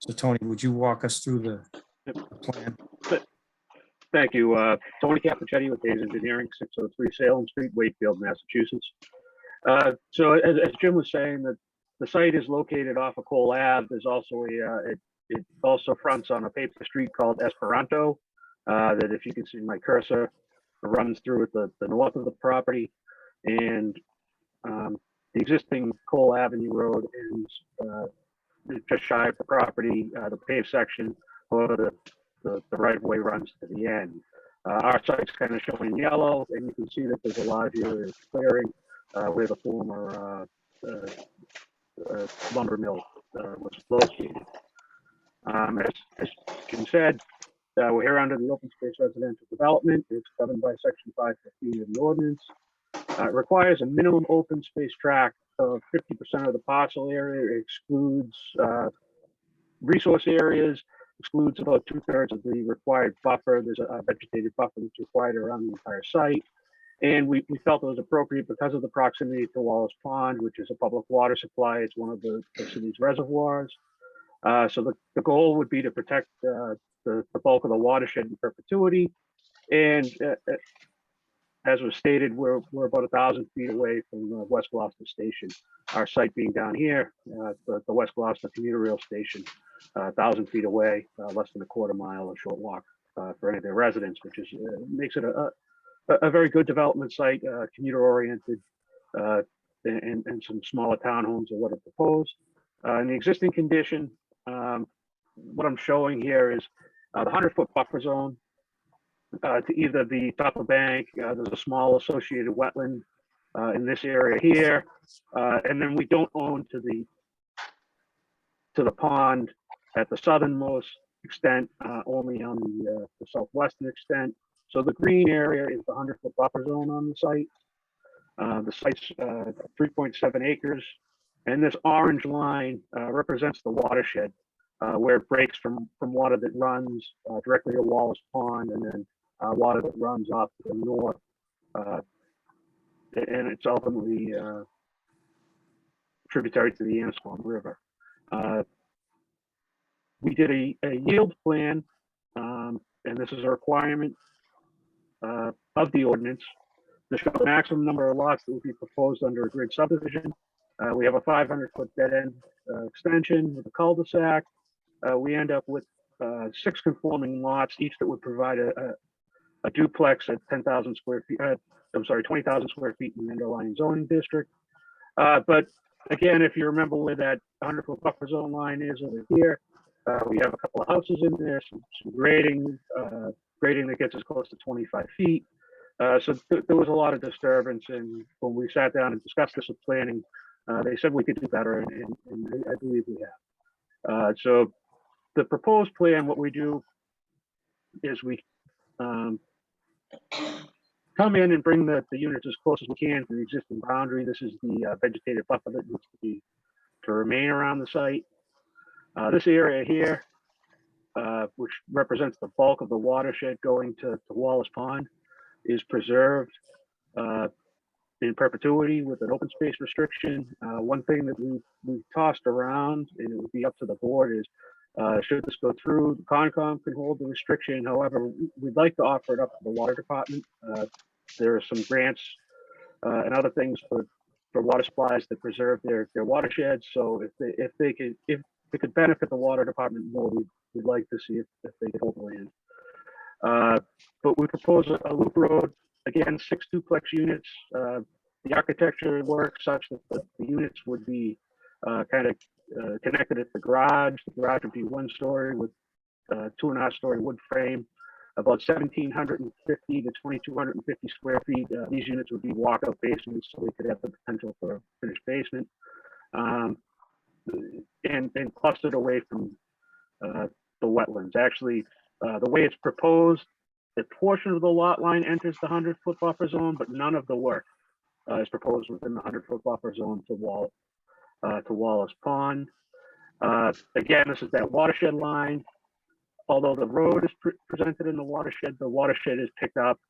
So Tony, would you walk us through the plan? Thank you. Tony Capuchetti with Hayes Engineering, 603 Salem Street, Wakefield, Massachusetts. So as Jim was saying, that the site is located off of Cole Ave. There's also it also fronts on a paper street called Esperanto, that, if you can see my cursor, runs through at the north of the property. And the existing Cole Avenue Road is just shy of the property, the paved section, or the right of way runs to the end. Our site's kind of shown in yellow, and you can see that there's a large area of clearing where the former lumber mill was located. As Jim said, we're here under the open space residential development. It's governed by section 515 of the ordinance. It requires a minimum open space tract of 50% of the parcel area. It excludes resource areas, excludes about 2/3 of the required buffer. There's a vegetated buffer that's required around the entire site. And we felt it was appropriate because of the proximity to Wallace Pond, which is a public water supply. It's one of the city's reservoirs. So the goal would be to protect the bulk of the watershed in perpetuity. And as was stated, we're about 1,000 feet away from West Gloucester Station. Our site being down here, the West Gloucester commuter rail station, 1,000 feet away, less than a quarter mile, a short walk for any of their residents, which is makes it a very good development site, commuter oriented, and some smaller townhomes are what are proposed. In the existing condition, what I'm showing here is the 100-foot buffer zone to either the top of bank, there's a small associated wetland in this area here, and then we don't own to the pond at the southernmost extent, only on the southwestern extent. So the green area is the 100-foot buffer zone on the site. The site's 3.7 acres, and this orange line represents the watershed, where it breaks from water that runs directly to Wallace Pond, and then water that runs off to the north, and it's ultimately tributary to the Annisquam River. We did a yield plan, and this is a requirement of the ordinance to show the maximum number of lots that would be proposed under a grid subdivision. We have a 500-foot dead end extension with a cul-de-sac. We end up with 6 conforming lots, each that would provide a duplex at 10,000 square feet. I'm sorry, 20,000 square feet in the underlying zoning district. But again, if you remember where that 100-foot buffer zone line is over here, we have a couple of houses in there, some grading that gets us close to 25 feet. So there was a lot of disturbance, and when we sat down and discussed this with planning, they said we could do better, and I believe we have. So the proposed plan, what we do is we come in and bring the units as close as we can to the existing boundary. This is the vegetated buffer that needs to remain around the site. This area here, which represents the bulk of the watershed going to Wallace Pond, is preserved in perpetuity with an open space restriction. One thing that we tossed around, and it would be up to the board, is should this go through, the Concom can hold the restriction. However, we'd like to offer it up to the water department. There are some grants and other things for water supplies that preserve their watersheds. So if they could benefit the water department more, we'd like to see if they could hold the land. But we propose a loop road, again, 6 duplex units. The architecture works such that the units would be kind of connected at the garage. The garage would be 1 story with 2.5-story wood frame, about 1,750 to 2,250 square feet. These units would be walkout basements, so they could have the potential for a finished basement, and clustered away from the wetlands. Actually, the way it's proposed, a portion of the lot line enters the 100-foot buffer zone, but none of the work is proposed within the 100-foot buffer zone to Wallace Pond. Again, this is that watershed line. Although the road is presented in the watershed is picked up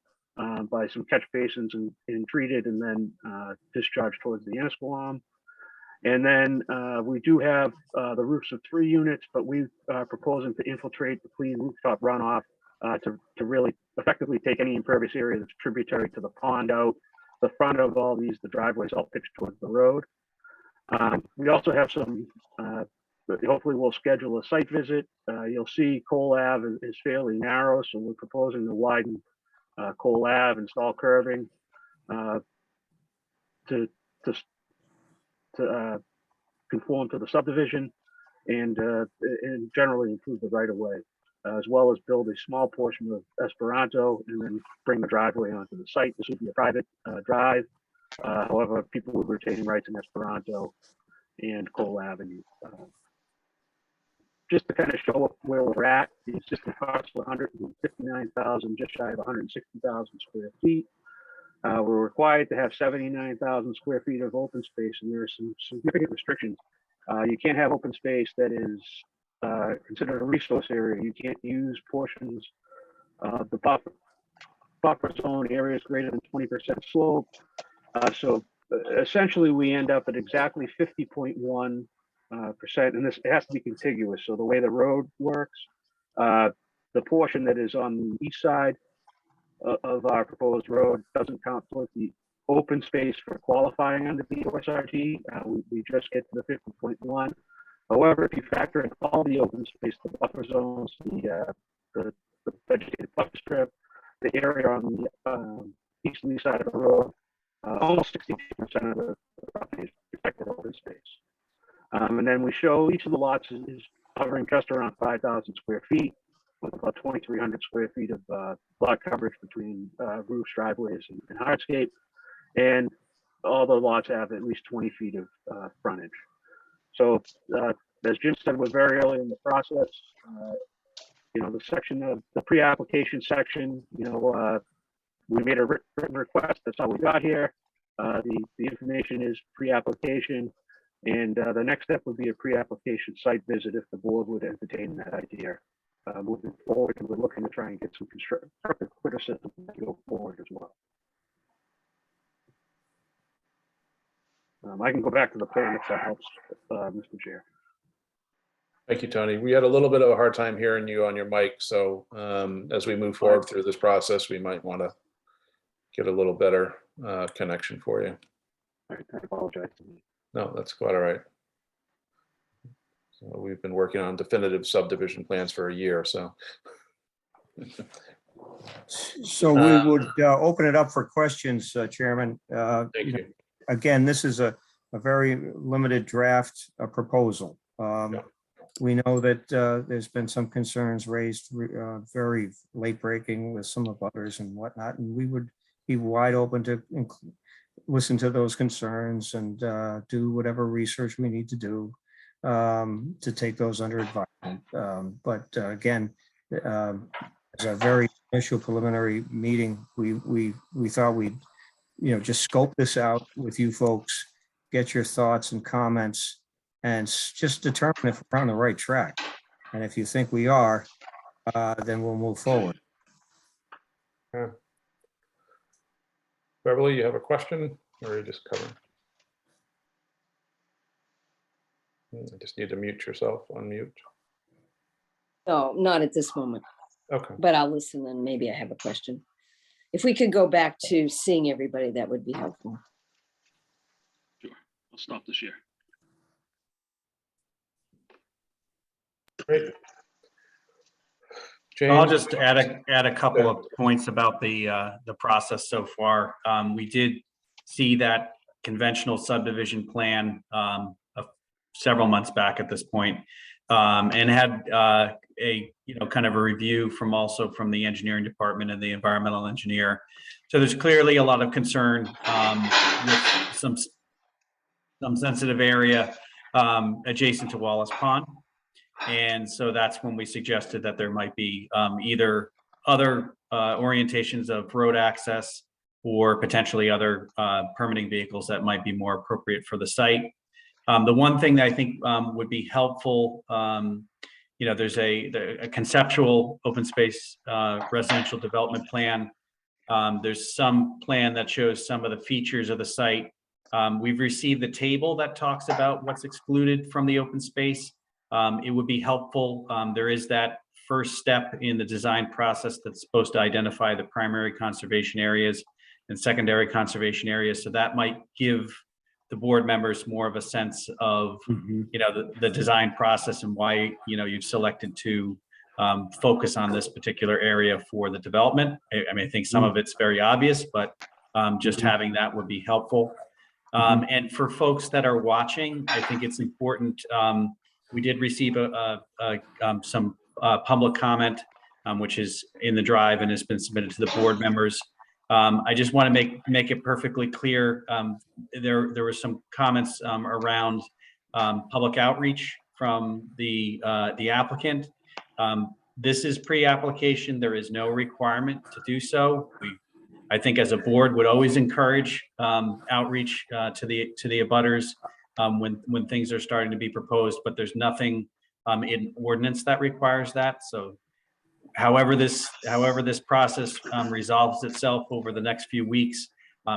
by some catch basins and treated, and then discharged towards the Annisquam. And then we do have the roofs of 3 units, but we are proposing to infiltrate the clean rooftop runoff to really effectively take any impervious area that's tributary to the pond out. The front of all these, the driveways all pitched towards the road. We also have some, hopefully we'll schedule a site visit. You'll see Cole Ave is fairly narrow, so we're proposing to widen Cole Ave, install curbing to conform to the subdivision, and generally improve the right of way, as well as build a small portion of Esperanto and then bring the driveway onto the site. This would be a private drive. However, people would retain rights in Esperanto and Cole Avenue. Just to kind of show up where we're at, the existing parcel 159,000, just shy of 160,000 square feet. We're required to have 79,000 square feet of open space, and there are some significant restrictions. You can't have open space that is considered a resource area. You can't use portions of the buffer zone areas greater than 20% slope. So essentially, we end up at exactly 50.1%, and this has to be contiguous. So the way the road works, the portion that is on the east side of our proposed road doesn't count towards the open space for qualifying under the OSRD. We just get to the 50.1. However, if you factor in all the open space, the buffer zones, the vegetated buffer strip, the area on the easterly side of the road, almost 62% of the property is protected open space. And then we show each of the lots is hovering just around 5,000 square feet, with about 2,300 square feet of lot coverage between roofs, driveways, and hardscape. And all the lots have at least 20 feet of frontage. So as Jim said, we're very early in the process. The section of the pre-application section, we made a written request. That's how we got here. The information is pre-application. And the next step would be a pre-application site visit if the board would entertain that idea. Moving forward, and we're looking to try and get some constructive criticism to go forward as well. I can go back to the plan if that helps, Mr. Chair. Thank you, Tony. We had a little bit of a hard time hearing you on your mic, so as we move forward through this process, we might want to get a little better connection for you. I apologize. No, that's quite all right. So we've been working on definitive subdivision plans for a year, so. So we would open it up for questions, Chairman. Thank you. Again, this is a very limited draft proposal. We know that there's been some concerns raised, very late breaking with some of others and whatnot, and we would be wide open to listen to those concerns and do whatever research we need to do to take those under advisement. But again, as a very initial preliminary meeting, we thought we'd just scope this out with you folks, get your thoughts and comments, and just determine if we're on the right track. And if you think we are, then we'll move forward. Yeah. Beverly, you have a question, or are you just covering? I just need to mute yourself, unmute. No, not at this moment, Okay. but I'll listen and maybe I have a question. If we could go back to seeing everybody, that would be helpful. Sure, I'll stop the share. Great. I'll James? just add a couple of points about the process so far. We did see that conventional subdivision plan several months back at this point, and had a kind of a review from the engineering department and the environmental engineer. So there's clearly a lot of concern with some sensitive area adjacent to Wallace Pond. And so that's when we suggested that there might be either other orientations of road access or potentially other permitting vehicles that might be more appropriate for the site. The one thing that I think would be helpful, there's a conceptual open space residential development plan. There's some plan that shows some of the features of the site. We've received the table that talks about what's excluded from the open space. It would be helpful. There is that first step in the design process that's supposed to identify the primary conservation areas and secondary conservation areas. So that might give the board members more of a sense of, the design process and why, you've selected to focus on this particular area for the development. I mean, I think some of it's very obvious, but just having that would be helpful. And for folks that are watching, I think it's important. We did receive some public comment, which is in the drive and has been submitted to the board members. I just want to make it perfectly clear. There were some comments around public outreach from the applicant. This is pre-application. There is no requirement to do so. I think as a board would always encourage outreach to the abutters when things are starting to be proposed, but there's nothing in ordinance that requires that. So however this process resolves itself over the next few weeks,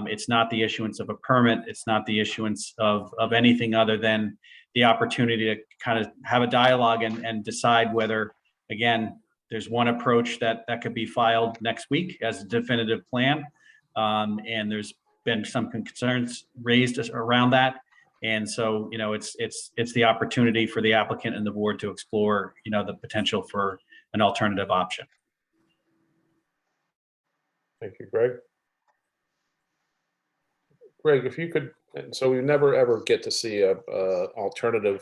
it's not the issuance of a permit. It's not the issuance of anything other than the opportunity to kind of have a dialogue and decide whether, again, there's one approach that could be filed next week as a definitive plan. And there's been some concerns raised around that. And so, it's the opportunity for the applicant and the board to explore, the potential for an alternative option. Thank you, Greg. Greg, if you could And so we never ever get to see a alternative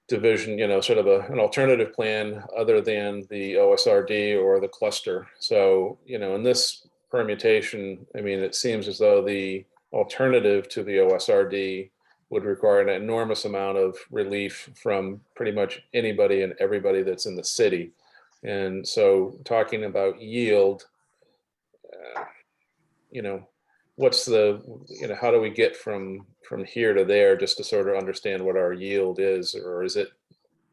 division, sort of an alternative plan other than the OSRD or the cluster. So, in this permutation, I mean, it seems as though the alternative to the OSRD would require an enormous amount of relief from pretty much anybody and everybody that's in the city. And so talking about yield, what's the, how do we get from here to there, just to sort of understand what our yield is, or is it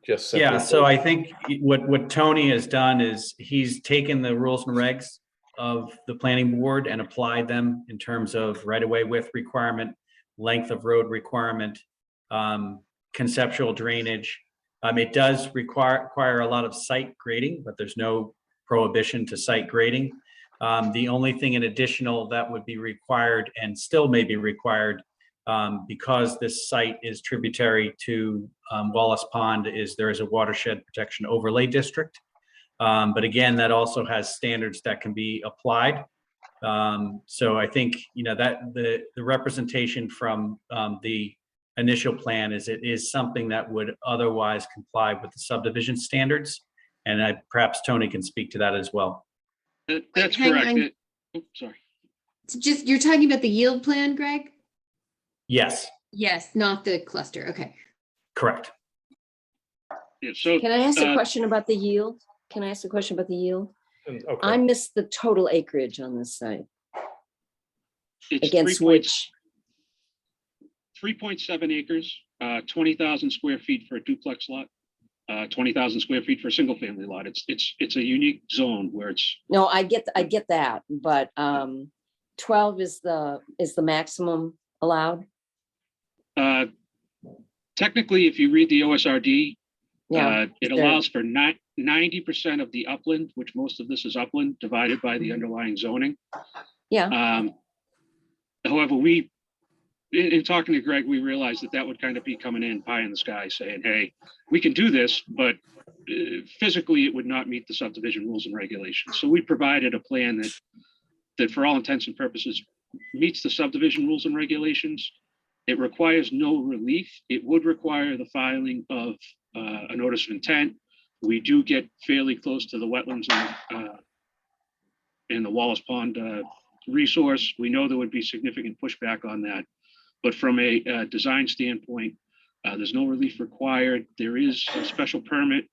just simply? Yeah, so I think what Tony has done is he's taken the rules and regs of the planning board and applied them in terms of right-of-way width requirement, length of road requirement, conceptual drainage. It does require a lot of site grading, but there's no prohibition to site grading. The only thing in additional that would be required, and still may be required, because this site is tributary to Wallace Pond, is there is a watershed protection overlay district. But again, that also has standards that can be applied. So I think, that the representation from the initial plan is it is something that would otherwise comply with the subdivision standards. And perhaps Tony can speak to that as well. That's hang correct. on. Sorry. It's just, you're talking about the yield plan, Greg? Yes, Yes, not the cluster. Okay. correct. Yeah, so Can I ask a question about the yield? Can I ask a question about the yield? Okay. I missed the total acreage on this site, it's against which, 3.7 acres, 20,000 square feet for a duplex lot, 20,000 square feet for a single family lot. It's a unique zone where it's, no, I get that, but 12 is the maximum allowed? technically, if you read the OSRD, Yeah. it allows for 90% of the upland, which most of this is upland, divided by the underlying zoning. Yeah, However, in talking to Greg, we realized that would kind of be coming in pie in the sky saying, hey, we can do this, but physically it would not meet the subdivision rules and regulations. So we provided a plan that for all intents and purposes meets the subdivision rules and regulations. It requires no relief. It would require the filing of a notice of intent. We do get fairly close to the wetlands and the Wallace Pond resource. We know there would be significant pushback on that. But from a design standpoint, there's no relief required. There is a special permit.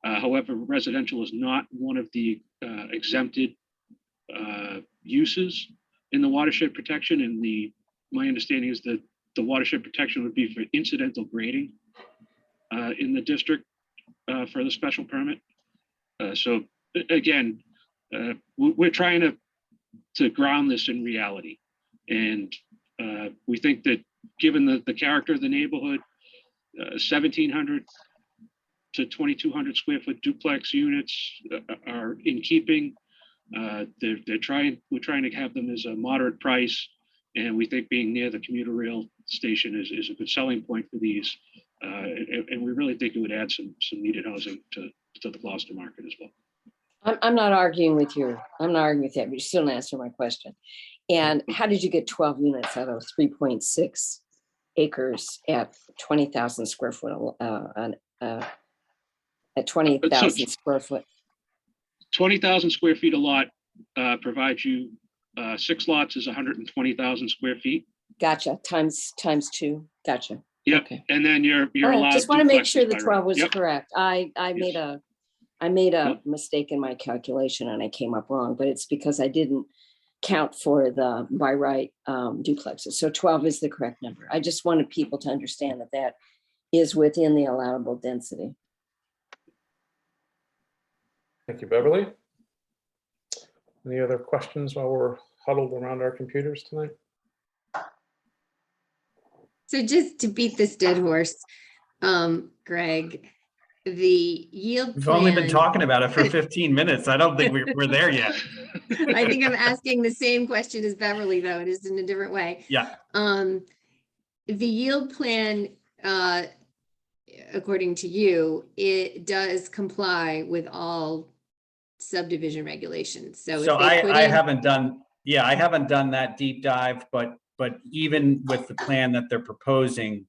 However, residential is not one of the exempted uses in the watershed protection. And my understanding is that the watershed protection would be for incidental grading in the district for the special permit. So again, we're trying to ground this in reality. And we think that given the character of the neighborhood, 1,700 to 2,200 square foot duplex units are in keeping. We're trying to have them as a moderate price. And we think being near the commuter rail station is a good selling point for these. And we really think it would add some needed housing to the Gloucester market as well. I'm not arguing with you. I'm not arguing with that, but you still didn't answer my question. And how did you get 12 units out of 3.6 acres at 20,000 square foot, at 20,000 square foot? 20,000 square feet a lot provides you 6 lots is 120,000 square feet. Gotcha. Times 2. Gotcha. Yep. Okay. And then you're All right, allowed. just want to make duplexes sure the by 12 right. was Yep. correct. I Yes. made a Yep. mistake in my calculation and I came up wrong, but it's because I didn't count for the by right duplexes. So 12 is the correct number. I just wanted people to understand that is within the allowable density. Thank you, Beverly. Any other questions while we're huddled around our computers tonight? So just to beat this dead horse, Greg, the yield We've only been plan- talking about it for 15 minutes. I don't think we're there yet. I think I'm asking the same question as Beverly, though it is in a different way. Yeah. The yield plan, according to you, it does comply with all subdivision regulations. So if So they put I in- haven't done Yeah, I haven't done that deep dive, but even with the plan that they're proposing,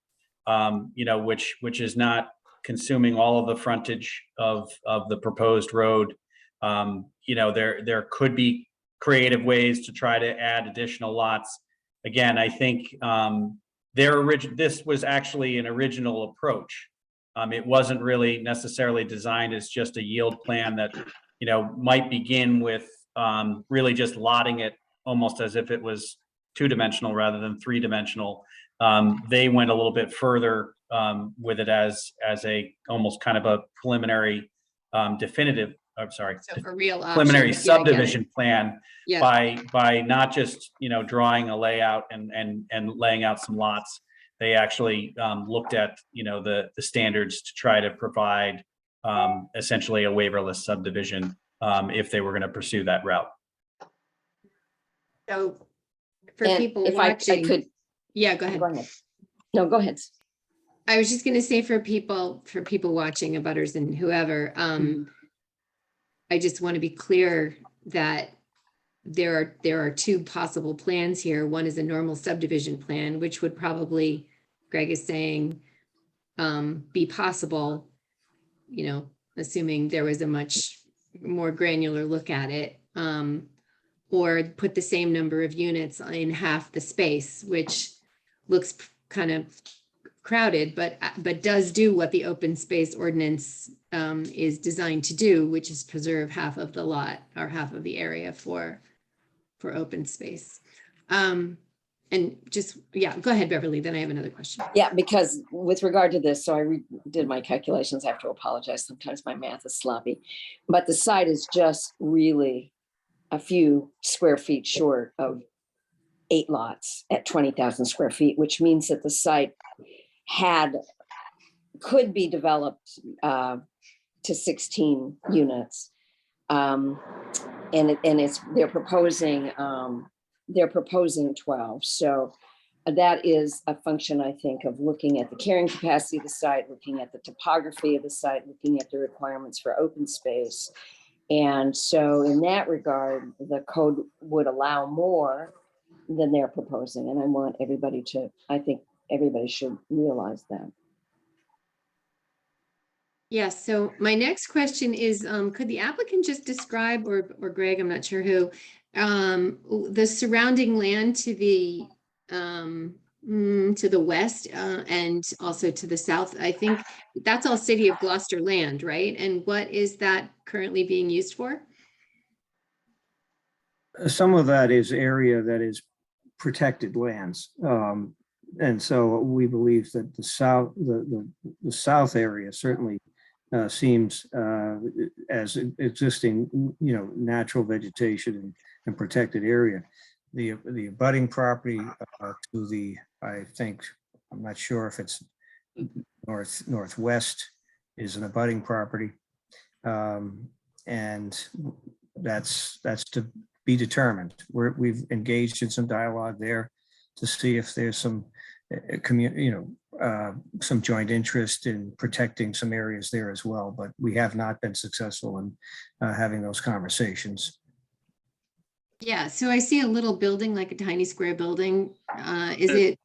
you know, which is not consuming all of the frontage of the proposed road, you know, there could be creative ways to try to add additional lots. Again, I think this was actually an original approach. It wasn't really necessarily designed as just a yield plan that, you know, might begin with really just lotting it almost as if it was two-dimensional rather than three-dimensional. They went a little bit further with it as a almost kind of a preliminary definitive, I'm sorry, So for real preliminary options. Yeah, I get it. subdivision plan Yeah. by not just, you know, drawing a layout and laying out some lots. They actually looked at, you know, the standards to try to provide essentially a waiverless subdivision if they were going to pursue that route. So for And people if I watching. could, Yeah, go ahead. go ahead. No, go ahead. I was just gonna say for people watching, abutters and whoever, I just want to be clear that there are two possible plans here. One is a normal subdivision plan, which would probably, Greg is saying, be possible, you know, assuming there was a much more granular look at it, or put the same number of units in half the space, which looks kind of crowded, but does do what the open space ordinance is designed to do, which is preserve half of the lot or half of the area for open space. And just, yeah, go ahead, Beverly, then I have another question. Yeah, because with regard to this, so I did my calculations. I have to apologize. Sometimes my math is sloppy, but the site is just really a few square feet short of 8 lots at 20,000 square feet, which means that the site could be developed to 16 units. They're proposing 12. So that is a function, I think, of looking at the carrying capacity of the site, looking at the topography of the site, looking at the requirements for open space. And so in that regard, the code would allow more than they're proposing. And I want everybody to, I think everybody should realize that. Yes, so my next question is, could the applicant just describe, or Greg, I'm not sure who, the surrounding land to the west and also to the south? I think that's all City of Gloucester land, right? And what is that currently being used for? Some of that is area that is protected lands. And so we believe that the south area certainly seems as existing, you know, natural vegetation and protected area. The abutting property to the, I think, I'm not sure if it's northwest is an abutting property. And that's to be determined. We've engaged in some dialogue there to see if there's some some joint interest in protecting some areas there as well, but we have not been successful in having those conversations. Yeah, so I see a little building, like a tiny square building. Is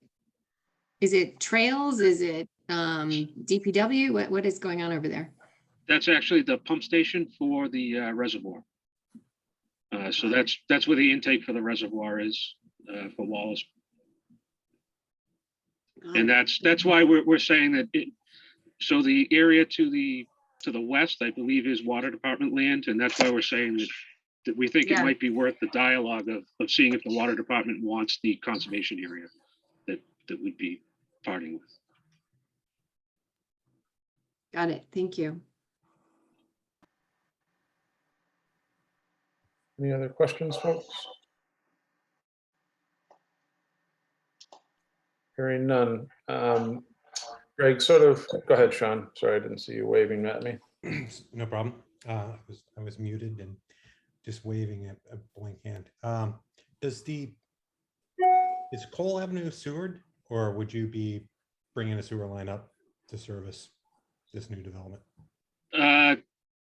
it trails? Is it DPW? What is going on over there? That's actually the pump station for the reservoir. So that's where the intake for the reservoir is for Wallace. And that's why we're saying that so the area to the west, I believe, is water department land, and that's why we're saying that we think it might be worth the dialogue of seeing if the water department wants the conservation area that we'd be parting with. Got it. Thank you. Any other questions, folks? Hearing none. Greg, go ahead, Sean. Sorry, I didn't see you waving at me. No problem. I was muted and just waving at a blank hand. Is Cole Avenue sewered, or would you be bringing a sewer line up to service this new development?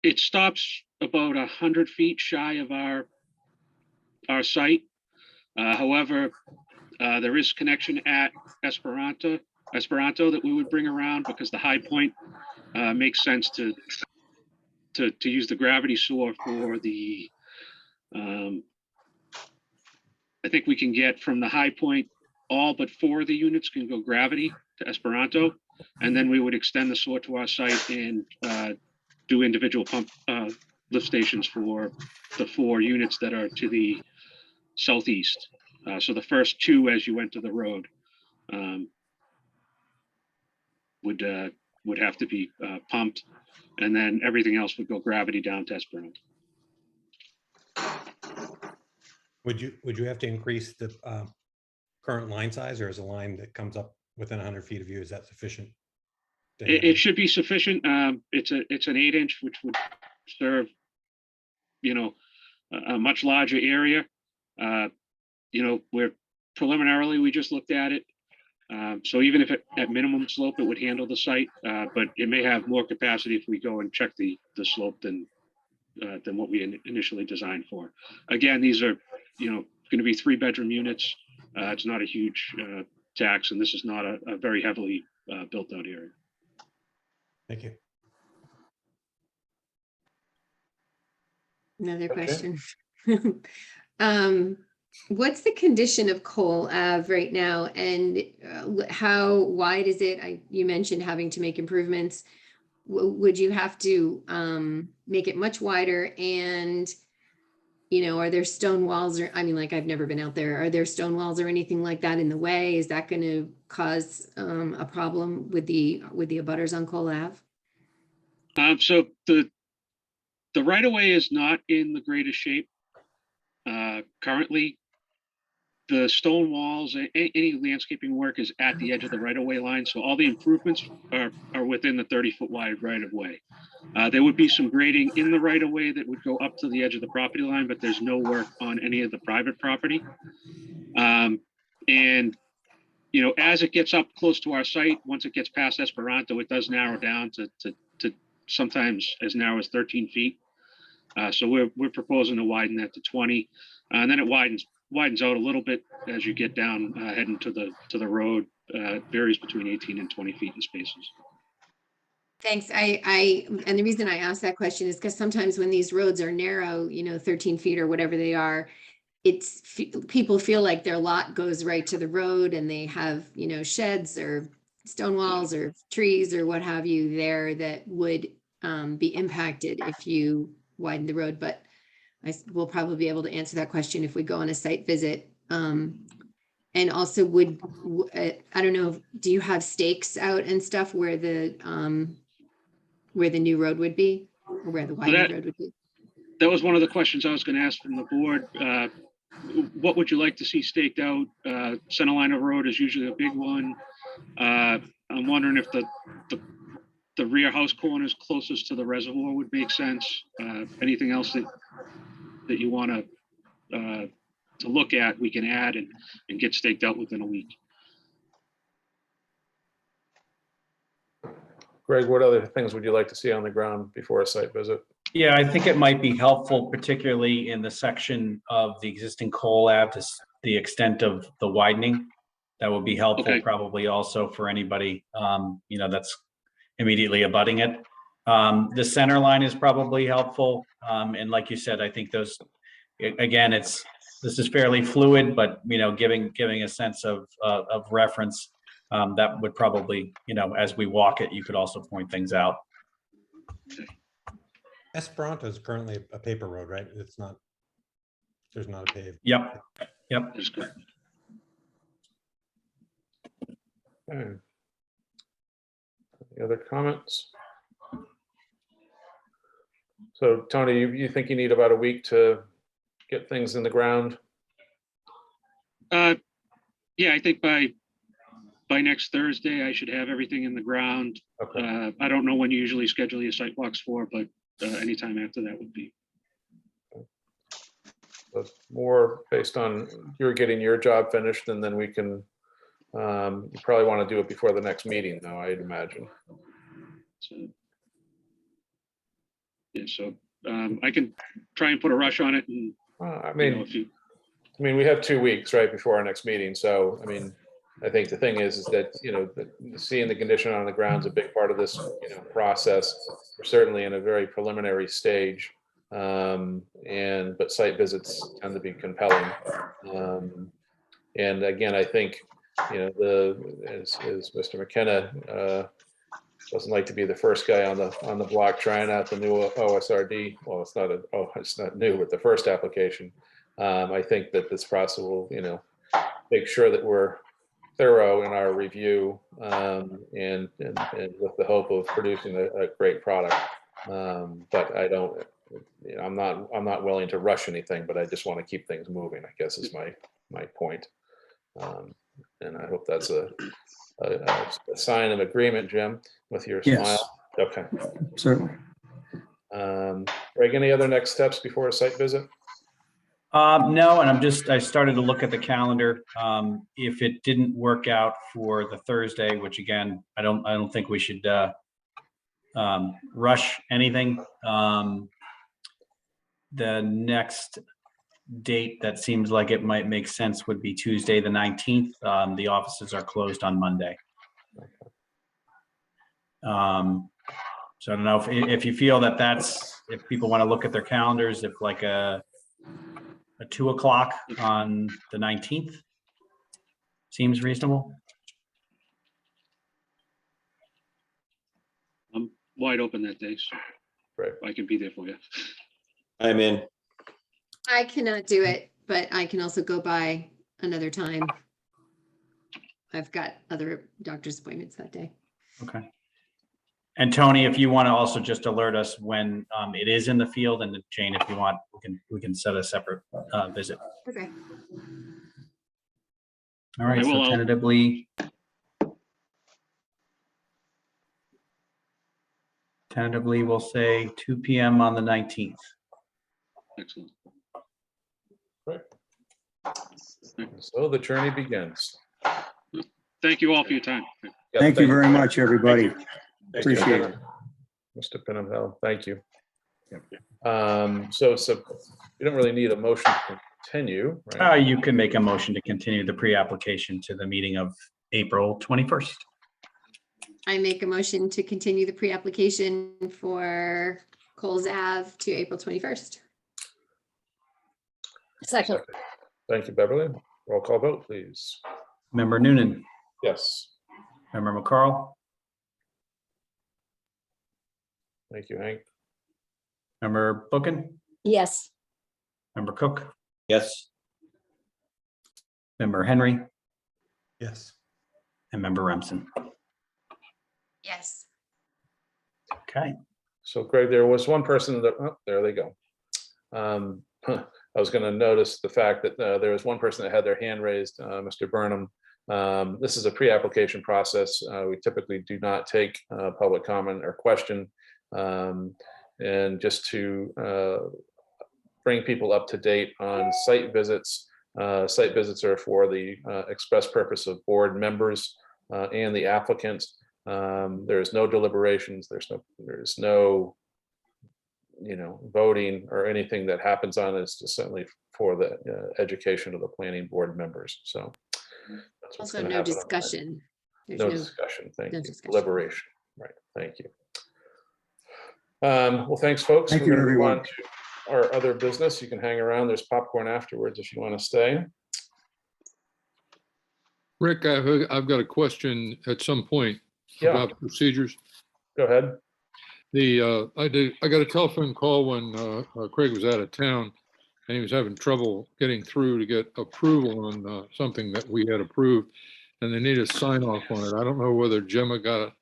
It stops about 100 feet shy of our site. However, there is connection at Esperanto that we would bring around because the high point makes sense to use the gravity sewer for the, I think we can get from the high point, all but 4 of the units can go gravity to Esperanto. And then we would extend the sewer to our site and do individual pump lift stations for the 4 units that are to the southeast. So the first 2 as you enter the road would have to be pumped, and then everything else would go gravity down to Esperanto. Would you have to increase the current line size, or is a line that comes up within 100 feet of you, is that sufficient? It should be sufficient. It's an 8-inch, which would serve, a much larger area. We're preliminarily, we just looked at it. So even if at minimum slope, it would handle the site, but it may have more capacity if we go and check the slope than what we initially designed for. Again, these are, going to be 3-bedroom units. It's not a huge tax, and this is not a very heavily built out area. Thank you. Another Okay. question. What's the condition of Cole Ave right now, and how wide is it? You mentioned having to make improvements. Would you have to make it much wider? And are there stone walls, or I've never been out there. Are there stone walls or anything like that in the way? Is that going to cause a problem with the abutters on Cole Ave? So the right of way is not in the greatest shape currently. The stone walls, any landscaping work is at the edge of the right of way line. So all the improvements are within the 30-foot wide right of way. There would be some grading in the right of way that would go up to the edge of the property line, but there's no work on any of the private property. And, as it gets up close to our site, once it gets past Esperanto, it does narrow down to sometimes as narrow as 13 feet. So we're proposing to widen that to 20, and then it widens out a little bit as you get down heading to the road. It varies between 18 and 20 feet in spaces. Thanks. And the reason I asked that question is because sometimes when these roads are narrow, 13 feet or whatever they are, people feel like their lot goes right to the road, and they have, sheds or stone walls or trees or what have you there that would be impacted if you widen the road. But we'll probably be able to answer that question if we go on a site visit. And also I don't know, do you have stakes out and stuff where the new road would be, or where the widened road would be? That was one of the questions I was going to ask from the board. What would you like to see staked out? Center line of road is usually a big one. I'm wondering if the rear house corners closest to the reservoir would make sense. Anything else that you want to look at, we can add and get staked out within a week. Greg, what other things would you like to see on the ground before a site visit? Yeah, I think it might be helpful, particularly in the section of the existing Cole Ave, to the extent of the widening. That would be helpful, Okay. probably also for anybody, that's immediately abutting it. The center line is probably helpful. And like you said, I think again, this is fairly fluid, but, giving a sense of reference, that would probably, as we walk it, you could also point things out. Esperanto is currently a paper road, right? There's not a paved. Yep. That's good. Okay. Any other comments? So Tony, you think you need about a week to get things in the ground? Yeah, I think by next Thursday, I should have everything in the ground. Okay. I don't know when you usually schedule your site walks for, but anytime after that would be. But more based on you're getting your job finished, and then we can, you probably want to do it before the next meeting, though, I'd imagine. So, yeah, so I can try and put a rush on it, and I mean, if you I mean, we have 2 weeks, right, before our next meeting, so, I mean, I think the thing is that, seeing the condition on the ground is a big part of this, process. We're certainly in a very preliminary stage. But site visits tend to be compelling. And again, I think, as Mr. McKenna, doesn't like to be the first guy on the block trying out the new OSRD. Well, it's not new, but the first application. I think that this process will, make sure that we're thorough in our review, and with the hope of producing a great product. But I don't, I'm not willing to rush anything, but I just want to keep things moving, I guess is my point. And I hope that's a sign of agreement, Jim, with your Yes. smile. Okay. Certainly. Greg, any other next steps before a site visit? No, and I started to look at the calendar. If it didn't work out for the Thursday, which again, I don't think we should rush anything. The next date that seems like it might make sense would be Tuesday, the 19th. The offices are closed on Monday. So I don't know if you feel if people want to look at their calendars, if like a 2 o'clock on the 19th seems reasonable. I'm wide open that day, so Right. I can be there for you. I'm in. I cannot do it, but I can also go by another time. I've got other doctor's appointments that day. Okay. And Tony, if you want to also just alert us when it is in the field, and Jane, if you want, we can set a separate visit. Okay. All right, I so will, tentatively we'll say 2 p.m. on the 19th. Excellent. So the journey begins. Thank you all for your time. Yeah, Thank you very much, everybody. Thank you. Appreciate it. Mr. Pinnell, thank you. So you don't really need a motion to continue, right? You can make a motion to continue the pre-application to the meeting of April 21st. I make a motion to continue the pre-application for Coles Ave to April 21st. Second, Thank you, Beverly. Roll call vote, please. Member Noonan, Yes. Member McCarl, Thank you, Hank. Member Bookin, yes. Member Cook, Yes. Member Henry, Yes. and Member Remsen. Yes. Okay. So Greg, there was one person that, oh, there they go. I was going to notice the fact that there was one person that had their hand raised, Mr. Burnham. This is a pre-application process. We typically do not take public comment or question. And just to bring people up to date on site visits. Site visits are for the express purpose of board members and the applicant. There's no deliberations. There's no voting or anything that happens on it. It's just certainly for the education of the planning board members. So that's what's Also, gonna no happen on that. discussion. There's No discussion. Thank no you. discussion. Deliberation. Right. Thank you. Well, thanks, folks. Thank We're you, gonna move everyone. on to our other business. You can hang around. There's popcorn afterwards if you want to stay. Rick, I've got a question at some point Yeah. about procedures. Go ahead. I got a telephone call when Craig was out of town and he was having trouble getting through to get approval on something that we had approved, and they need a sign off on it. I don't know whether Gemma got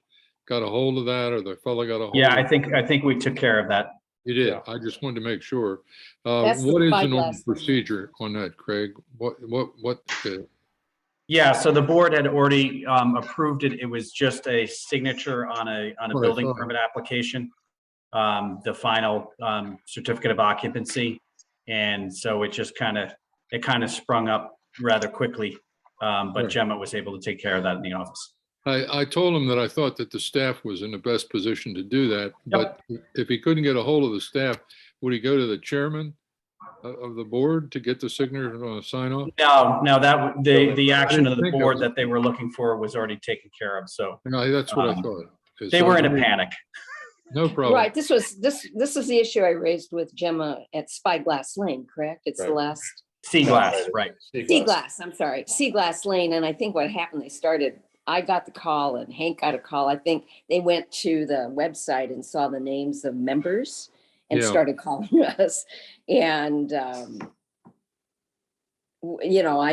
a hold of that or the fellow got a hold. Yeah, of it. I think we took care of that. You did. Yeah. I just wanted to make sure. That's the What is the normal spyglass. procedure on that, Craig? What? Yeah, so the board had already approved it. It was just a signature on a Right, building fine. permit application. The final certificate of occupancy. And so it just kind of sprung up rather quickly. But Right. Gemma was able to take care of that in the office. I told him that I thought that the staff was in the best position to do that, but if he couldn't get a hold of the staff, would he go to the chairman? of the board to get the signature on a sign off? No, the action of the think that board was- that they were looking for was already taken care of, so No, that's what I Um, thought. It they were in a sounds like- panic. No problem. Right, this is the issue I raised with Gemma at Spyglass Lane, correct? It's the Right. last, Sea glass, right. Sea Glass, I'm sorry, Sea Glass Lane, and I think what happened, I got the call and Hank got a call. I think they went to the website and saw the names of members and Yeah. started calling us. And, I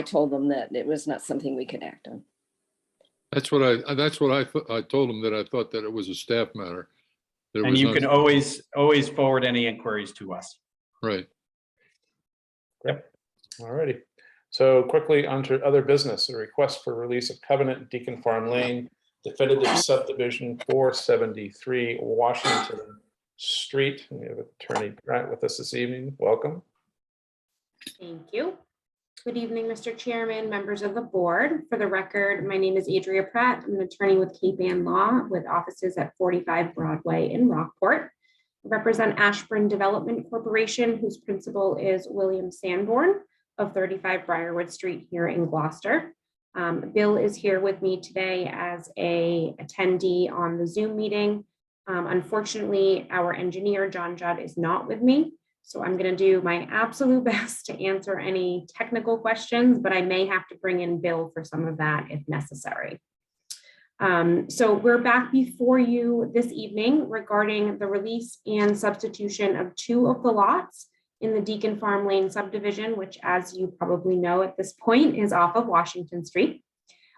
told them that it was not something we could act on. That's what I told him, that I thought that it was a staff matter. That it And was you not- can always forward any inquiries to us. Right. All righty. So quickly onto other business, a request for release of covenant Deacon Farm Lane, definitive subdivision 473 Washington Street. We have Attorney Grant with us this evening. Welcome. Thank you. Good evening, Mr. Chairman, members of the board. For the record, my name is Adria Pratt. I'm an attorney with Cape Ann Law with offices at 45 Broadway in Rockport. I represent Ashburn Development Corporation, whose principal is William Sanborn of 35 Briarwood Street here in Gloucester. Bill is here with me today as a attendee on the Zoom meeting. Unfortunately, our engineer, John Judd, is not with me. So I'm going to do my absolute best to answer any technical questions, but I may have to bring in Bill for some of that if necessary. So we're back before you this evening regarding the release and substitution of 2 of the lots in the Deacon Farm Lane subdivision, which, as you probably know at this point, is off of Washington Street.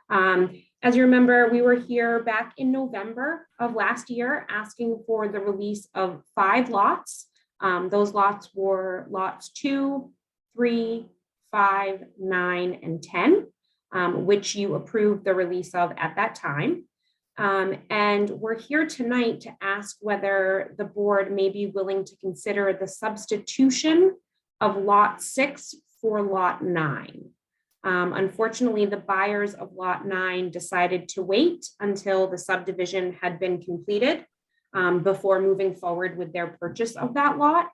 As you remember, we were here back in November of last year asking for the release of 5 lots. Those lots were lots 2, 3, 5, 9, and 10, which you approved the release of at that time. And we're here tonight to ask whether the board may be willing to consider the substitution of lot 6 for lot 9. Unfortunately, the buyers of lot 9 decided to wait until the subdivision had been completed before moving forward with their purchase of that lot.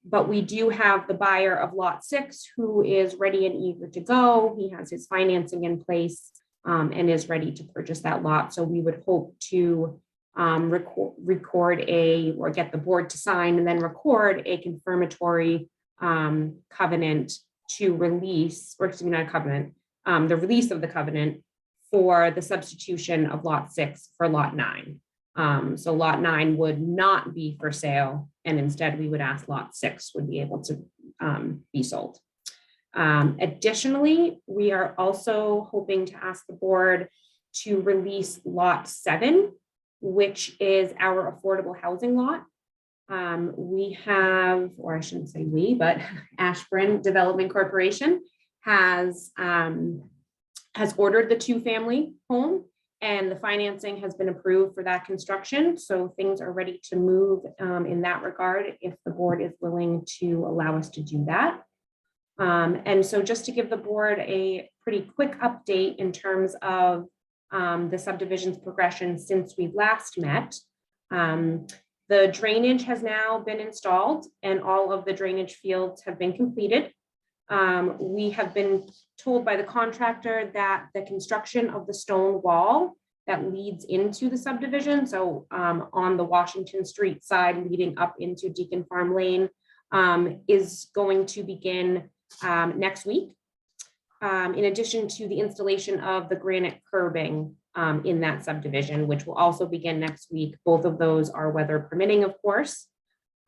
But we do have the buyer of lot 6 who is ready and eager to go. He has his financing in place and is ready to purchase that lot. So we would hope to record or get the board to sign and then record a confirmatory covenant to release, or excuse me, not a covenant, the release of the covenant for the substitution of lot 6 for lot 9. So lot 9 would not be for sale, and instead we would ask lot 6 would be able to be sold. Additionally, we are also hoping to ask the board to release lot 7, which is our affordable housing lot. We have, or I shouldn't say we, but Ashburn Development Corporation has ordered the 2-family home, and the financing has been approved for that construction. So things are ready to move in that regard if the board is willing to allow us to do that. And so just to give the board a pretty quick update in terms of the subdivision's progression since we last met. The drainage has now been installed and all of the drainage fields have been completed. We have been told by the contractor that the construction of the stone wall that leads into the subdivision, so on the Washington Street side leading up into Deacon Farm Lane, is going to begin next week. In addition to the installation of the granite curbing in that subdivision, which will also begin next week. Both of those are weather permitting, of course.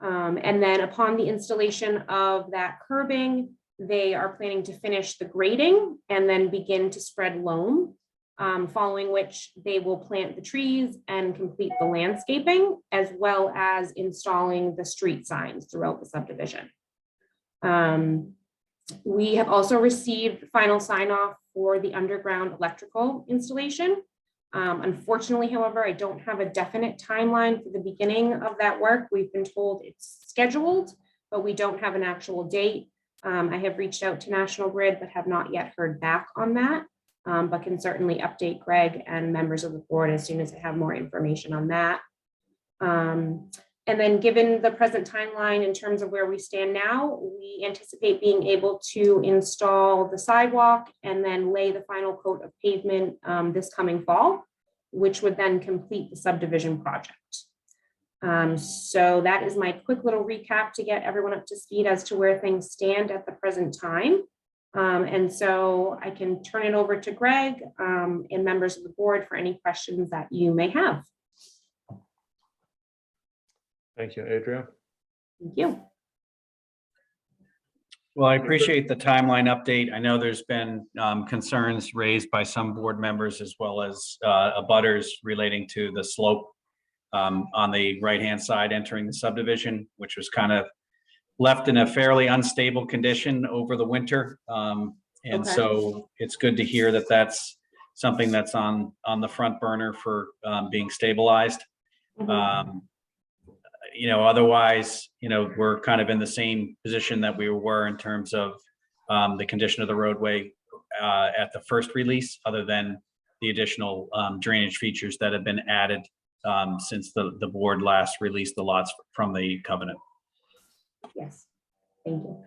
And then upon the installation of that curbing, they are planning to finish the grading and then begin to spread loam, following which they will plant the trees and complete the landscaping, as well as installing the street signs throughout the subdivision. We have also received final sign off for the underground electrical installation. Unfortunately, however, I don't have a definite timeline for the beginning of that work. We've been told it's scheduled, but we don't have an actual date. I have reached out to National Grid, but have not yet heard back on that, but can certainly update Greg and members of the board as soon as I have more information on that. And then given the present timeline in terms of where we stand now, we anticipate being able to install the sidewalk and then lay the final coat of pavement this coming fall, which would then complete the subdivision project. So that is my quick little recap to get everyone up to speed as to where things stand at the present time. And so I can turn it over to Greg and members of the board for any questions that you may have. Thank you, Adria. Thank you. Well, I appreciate the timeline update. I know there's been concerns raised by some board members as well as abutters relating to the slope on the right-hand side entering the subdivision, which was kind of left in a fairly unstable condition over the winter. And Okay. so it's good to hear that that's something that's on the front burner for being stabilized. You know, otherwise, you know, we're kind of in the same position that we were in terms of the condition of the roadway at the first release, other than the additional drainage features that have been added since the board last released the lots from the covenant. Yes, thank you.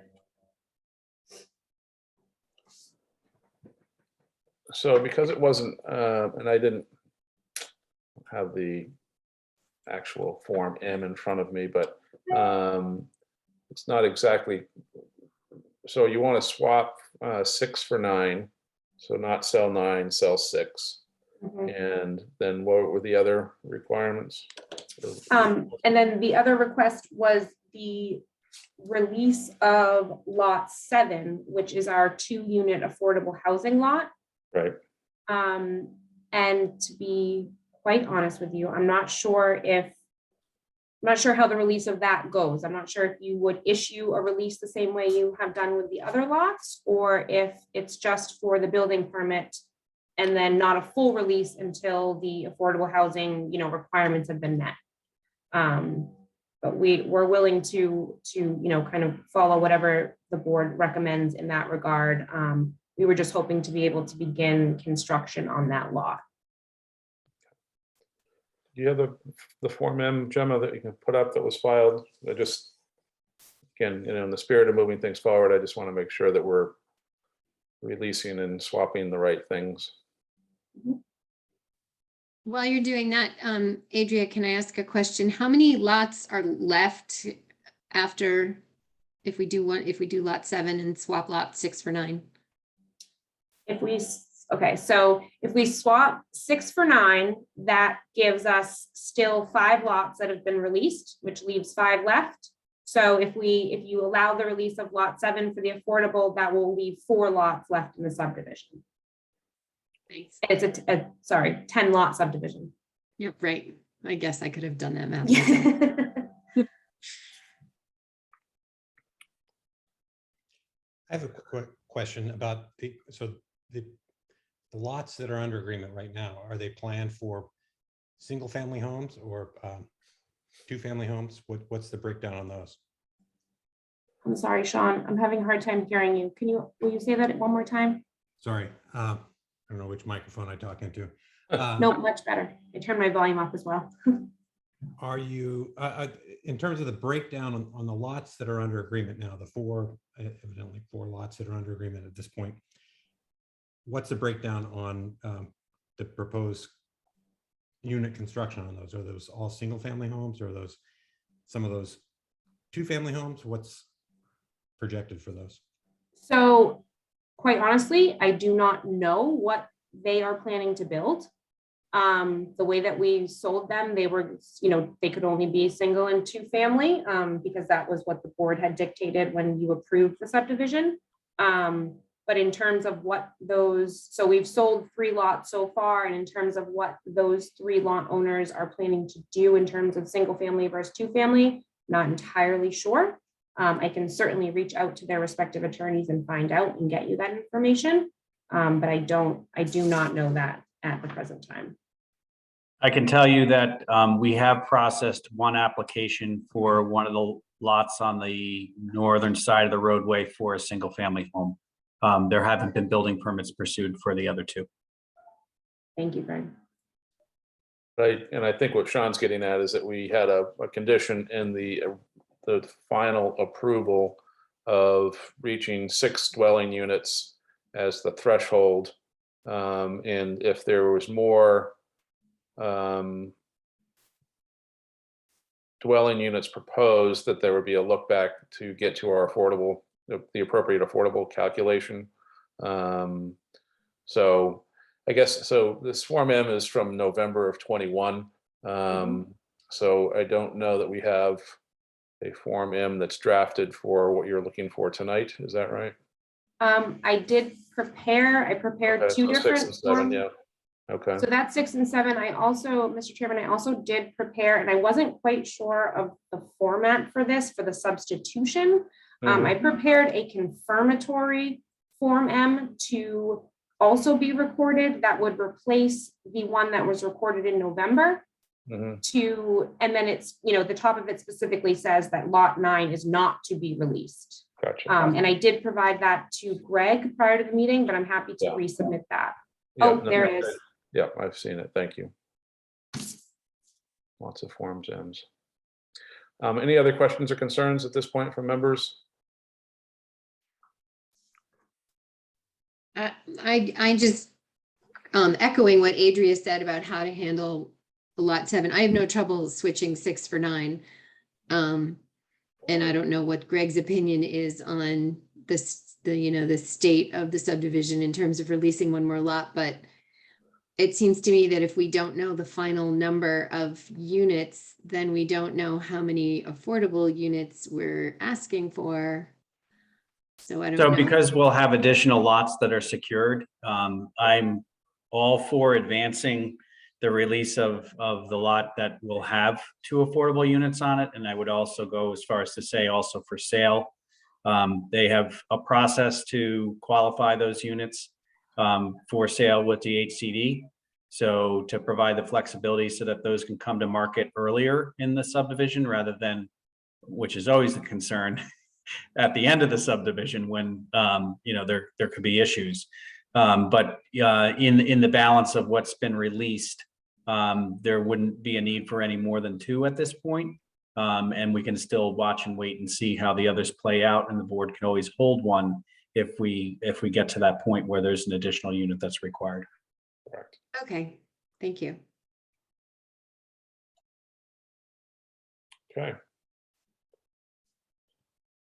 So because it wasn't, and I didn't have the actual Form M in front of me, but it's not exactly, so you want to swap 6 for 9, so not cell 9, cell 6. And then what were the other requirements? And then the other request was the release of lot 7, which is our 2-unit affordable housing lot. Right. And to be quite honest with you, I'm not sure how the release of that goes. I'm not sure if you would issue a release the same way you have done with the other lots, or if it's just for the building permit and then not a full release until the affordable housing, you know, requirements have been met. But we're willing to, you know, kind of follow whatever the board recommends in that regard. We were just hoping to be able to begin construction on that lot. Do you have the Form M, Gemma, that you can put up that was filed? I just, again, you know, in the spirit of moving things forward, I just want to make sure that we're releasing and swapping the right things. While you're doing that, Adria, can I ask a question? How many lots are left after, if we do lot 7 and swap lot 6 for 9? Okay, so if we swap 6 for 9, that gives us still 5 lots that have been released, which leaves 5 left. So if you allow the release of lot 7 for the affordable, that will leave 4 lots left in the subdivision. Thanks. It's a 10-lot subdivision. Yep, right. I guess I could have done that math. I have a quick question about the lots that are under agreement right now. Are they planned for single-family homes or 2-family homes? What's the breakdown on those? I'm sorry, Sean, I'm having a hard time hearing you. Will you say that one more time? Sorry, I don't know which microphone I talk into. No, much better. I turned my volume up as well. Are you, in terms of the breakdown on the lots that are under agreement now, evidently 4 lots that are under agreement at this point, what's the breakdown on the proposed unit construction on those? Are those all single-family homes, or are those some of those 2-family homes? What's projected for those? So quite honestly, I do not know what they are planning to build. The way that we sold them, they were, you know, they could only be single and 2-family because that was what the board had dictated when you approved the subdivision. But in terms of what those, so we've sold 3 lots so far, and in terms of what those 3 lot owners are planning to do in terms of single family versus 2-family, not entirely sure. I can certainly reach out to their respective attorneys and find out and get you that information. But I do not know that at the present time. I can tell you that we have processed one application for one of the lots on the northern side of the roadway for a single-family home. There haven't been building permits pursued for the other 2. Thank you, Greg. Right, and I think what Sean's getting at is that we had a condition in the final approval of reaching 6 dwelling units as the threshold. And if there was more dwelling units proposed, that there would be a look back to get to our affordable, the appropriate affordable calculation. So I guess, so this Form M is from November of 21. So I don't know that we have a Form M that's drafted for what you're looking for tonight. Is that right? I prepared Okay, two so 6 different and 7, forms. yeah. Okay. So that's 6 and 7. I also, Mr. Chairman, I also did prepare, and I wasn't quite sure of the format for this, for the substitution. I prepared a confirmatory Form M to also be recorded that would replace the one that was recorded in November. And then it's, the top of it specifically says that lot 9 is not to be released. Gotcha. And I did provide that to Greg prior to the meeting, but I'm happy to resubmit that. There it is. Yeah, I've seen it. Thank you. Lots of Forms M's. Any other questions or concerns at this point from members? I just echoing what Adria said about how to handle lot 7. I have no trouble switching 6 for 9. And I don't know what Greg's opinion is on this, the state of the subdivision in terms of releasing one more lot, but it seems to me that if we don't know the final number of units, then we don't know how many affordable units we're asking for. So I don't know. Because we'll have additional lots that are secured, I'm all for advancing the release of the lot that will have 2 affordable units on it. And I would also go as far as to say also for sale. They have a process to qualify those units for sale with the HCD. So to provide the flexibility so that those can come to market earlier in the subdivision rather than, which is always the concern, at the end of the subdivision when there could be issues. But in the balance of what's been released, there wouldn't be a need for any more than 2 at this point. And we can still watch and wait and see how the others play out, and the board can always hold one if we get to that point where there's an additional unit that's required. Correct. Okay, thank you. Okay.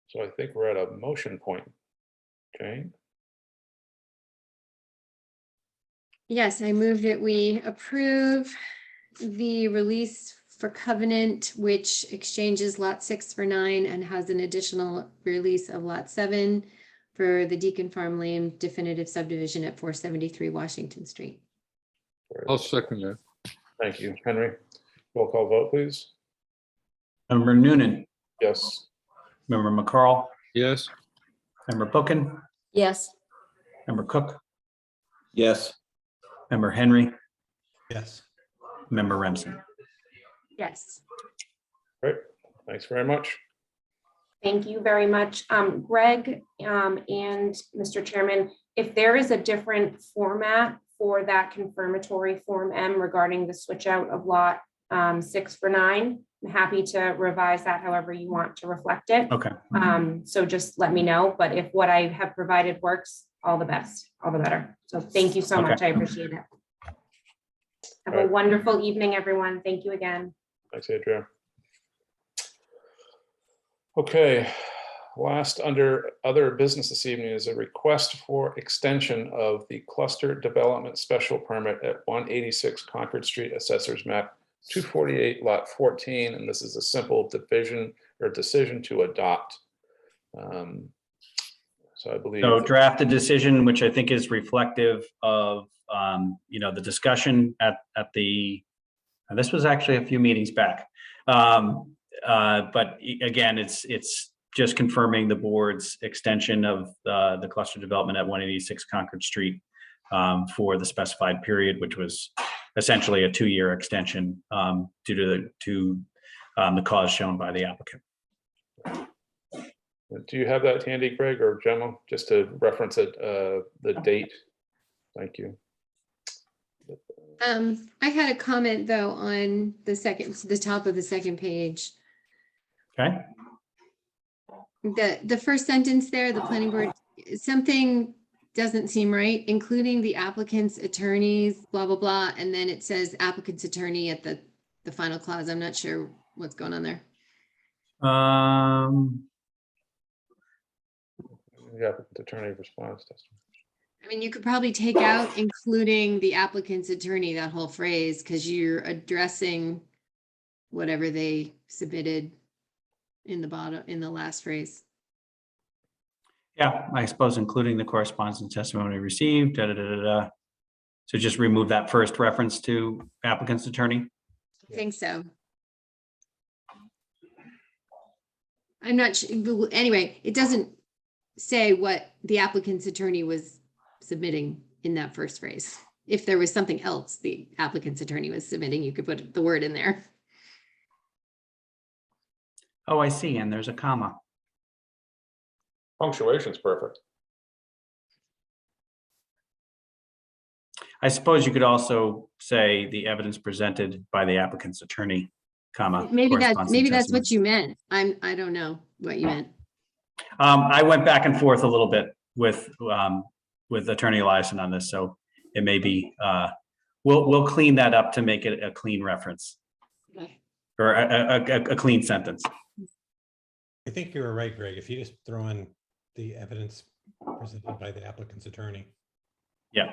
So I think we're at a motion point. Jane? Yes, I move that we approve the release for covenant, which exchanges lot 6 for 9 and has an additional release of lot 7 for the Deacon Farm Lane definitive subdivision at 473 Washington Street. I'll second that. Thank you, Henry. Roll call vote, please. Member Noonan, Yes. Member McCarl, Yes. Member Bookin, Yes. Member Cook, Yes. Member Henry, Yes. Member Remsen. Yes. Great. Thanks very much. Thank you very much. Greg and Mr. Chairman, if there is a different format for that confirmatory Form M regarding the switch out of lot 6 for 9, I'm happy to revise that however you want to reflect it. Okay. So just let me know, but if what I have provided works, all the best, all the better. So thank you so much. I appreciate it. Have a wonderful evening, everyone. Thank you again. Thanks, Adria. Okay, last under other business this evening is a request for extension of the cluster development special permit at 186 Concord Street, Assessors Map 248, Lot 14, and this is a simple division or decision to adopt. So I believe. So draft a decision, which I think is reflective of, the discussion at the, and this was actually a few meetings back. But again, it's just confirming the board's extension of the cluster development at 186 Concord Street for the specified period, which was essentially a 2-year extension due to the cause shown by the applicant. Do you have that handy, Greg or Gemma, just to reference it, the date? Thank you. I had a comment though on the top of the second page. Okay, The first sentence there, the planning board, something doesn't seem right, including the applicant's attorneys, blah, blah, blah. And then it says applicant's attorney at the final clause. I'm not sure what's going on there. The applicant's attorney response testimony. I mean, you could probably take out including the applicant's attorney, that whole phrase, because you're addressing whatever they submitted in the bottom, in the last phrase. yeah, I suppose including the correspondence and testimony received, da, da, da, da, da. So just remove that first reference to applicant's attorney. I think so. I'm not sure. Anyway, it doesn't say what the applicant's attorney was submitting in that first phrase. If there was something else the applicant's attorney was submitting, you could put the word in there. Oh, I see, and there's a comma. Punctuation's perfect. I suppose you could also say the evidence presented by the applicant's attorney, comma. Maybe correspondence and that's what testimony. you meant. I don't know what you meant. I went back and forth a little bit with Attorney Eliason on this, so it may be, we'll clean that up to make it a clean reference. Okay. Or a clean sentence. I think you were right, Greg. If you just throw in the evidence presented by the applicant's attorney, Yeah,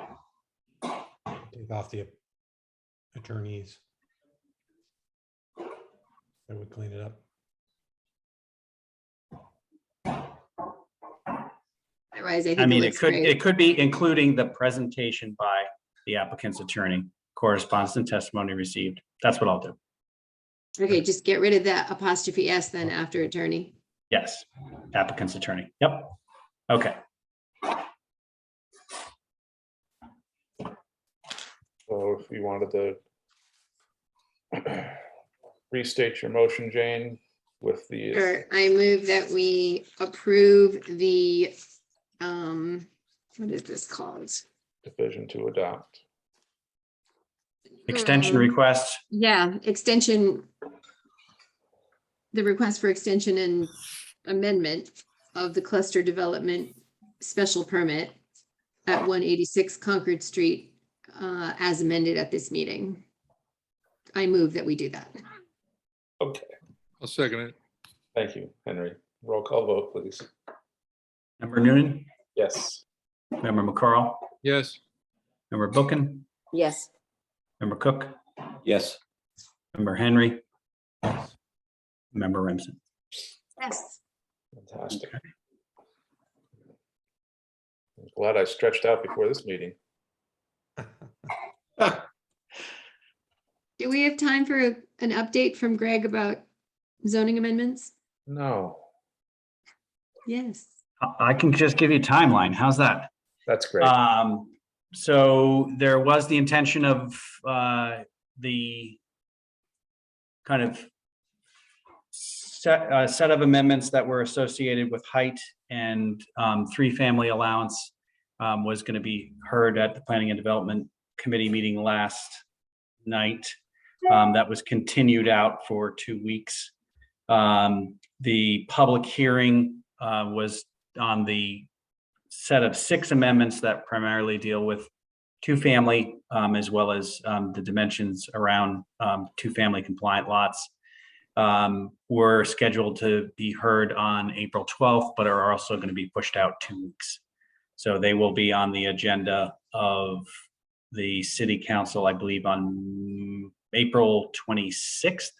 take off the attorneys, that would clean it up. Otherwise, I think I mean, looks it could, great. it could be including the presentation by the applicant's attorney, correspondence and testimony received. That's what I'll do. Okay, just get rid of that apostrophe S then after attorney. Yes, applicant's attorney. Yep. Okay. So if you wanted to restate your motion, Jane, with the. Sure, I move that we approve the, what is this called? Division to adopt. Extension request. Yeah, extension. The request for extension and amendment of the cluster development special permit at 186 Concord Street, as amended at this meeting. I move that we do that. Okay, I'll second it. thank you, Henry. Roll call vote, please. Member Noonan, Yes. member McCarl, Yes, member Bookin, Yes, member Cook, Yes. member Henry, Yes. member Remsen. Yes. Fantastic. I'm glad I stretched out before this meeting. Do we have time for an update from Greg about zoning amendments? No, Yes. I can just give you a timeline. How's that? that's great. So there was the intention of the kind of set of amendments that were associated with height and 3-family allowance was going to be heard at the Planning and Development Committee meeting last night. That was continued out for 2 weeks. The public hearing was on the set of 6 amendments that primarily deal with 2-family, as well as the dimensions around 2-family compliant lots. Were scheduled to be heard on April 12th, but are also going to be pushed out 2 weeks. So they will be on the agenda of the city council, I believe, on April 26th,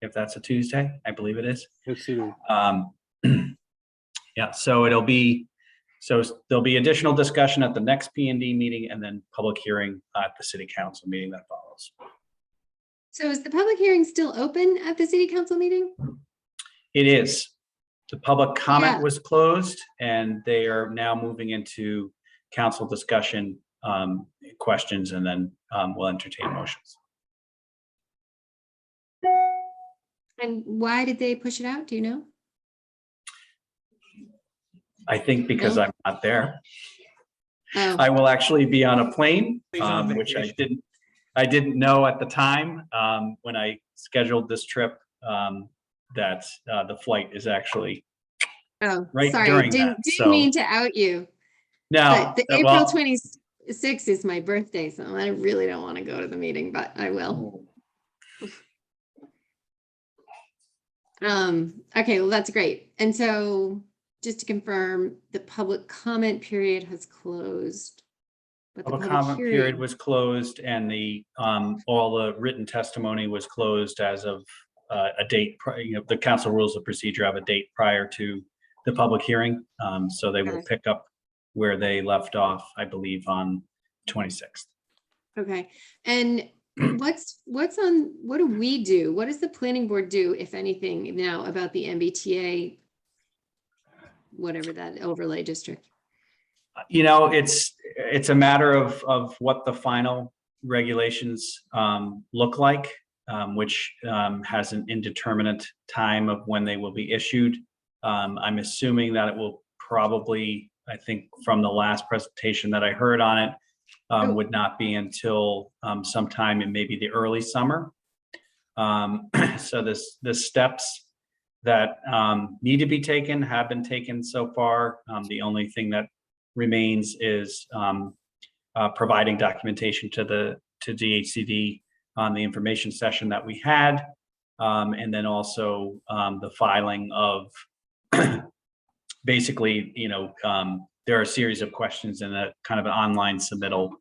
if that's a Tuesday, I believe it is. yes, it is. Yeah, so there'll be additional discussion at the next P&D meeting and then public hearing at the city council meeting that follows. So is the public hearing still open at the city council meeting? It is. The public comment Yeah. was closed and they are now moving into council discussion, questions, and then we'll entertain motions. And why did they push it out? Do you know? I think because No? I'm not there. Oh, I will actually be on a plane, He's on which I vacation. didn't. I didn't know at the time, when I scheduled this trip, that the flight is actually Oh, right sorry, during didn't that, didn't so- mean to out you. No, But the April well, 26th is my birthday, so I really don't want to go to the meeting, but I will. Okay, well, that's great. And so just to confirm, the public comment period has closed. But the public public comment period hearing, was closed and the, all the written testimony was closed as of a date, the council rules of procedure have a date prior to the public hearing. So they will Okay. pick up where they left off, I believe, on 26th. okay. And what do we do? What does the planning board do, if anything, now about the MBTA? Whatever that overlay district. It's a matter of what the final regulations look like, which has an indeterminate time of when they will be issued. I'm assuming that it will probably, I think from the last presentation that I heard on it, would not be until sometime in maybe the early summer. So the steps that need to be taken have been taken so far. The only thing that remains is providing documentation to DHCD on the information session that we had, and then also the filing of basically, there are a series of questions in a kind of an online submittal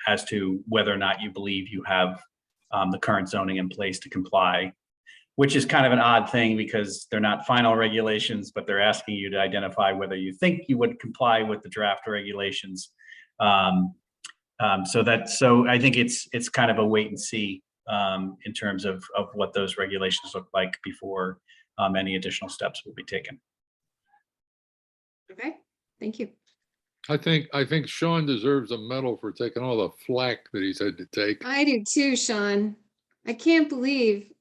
as to whether or not you believe you have the current zoning in place to comply, which is kind of an odd thing because they're not final regulations, but they're asking you to identify whether you think you would comply with the draft regulations. So I think it's kind of a wait and see in terms of what those regulations look like before any additional steps will be taken. Okay, thank you. I think Sean deserves a medal for taking all the flack that he's had to take. I do too, Sean. I can't believe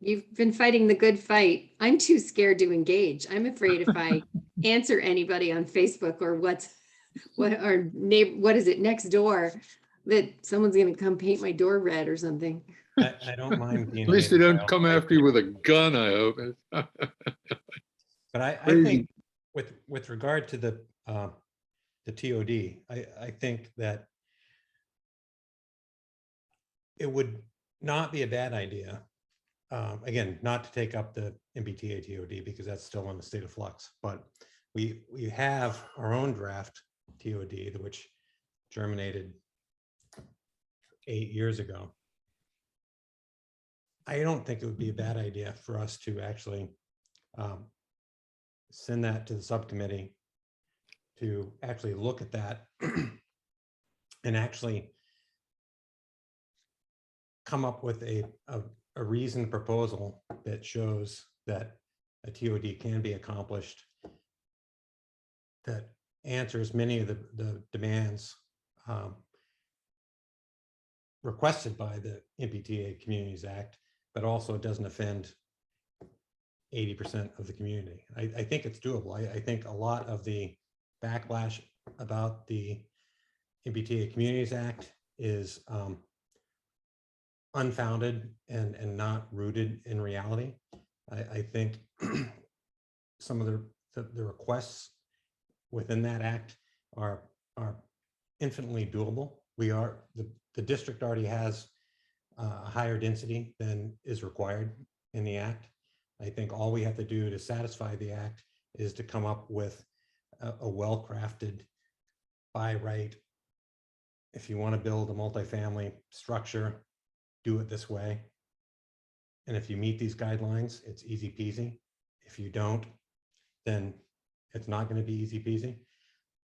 you've been fighting the good fight. I'm too scared to engage. I'm afraid if I answer anybody on Facebook or what is it next door, that someone's gonna come paint my door red or something. I don't mind being. At least they hated by don't all come the after you with a gun, I hope. But I Crazy. think with regard to the TOD, I think that it would not be a bad idea, again, not to take up the MBTA TOD because that's still in the state of flux, but we have our own draft TOD, which germinated 8 years ago. I don't think it would be a bad idea for us to actually send that to the subcommittee to actually look at that and actually come up with a reasoned proposal that shows that a TOD can be accomplished, that answers many of the demands requested by the MBTA Communities Act, but also doesn't offend 80% of the community. I think it's doable. I think a lot of the backlash about the MBTA Communities Act is unfounded and not rooted in reality. I think some of the requests within that act are infinitely doable. The district already has a higher density than is required in the act. I think all we have to do to satisfy the act is to come up with a well-crafted by right. If you want to build a multifamily structure, do it this way. And if you meet these guidelines, it's easy peasy. If you don't, then it's not going to be easy peasy.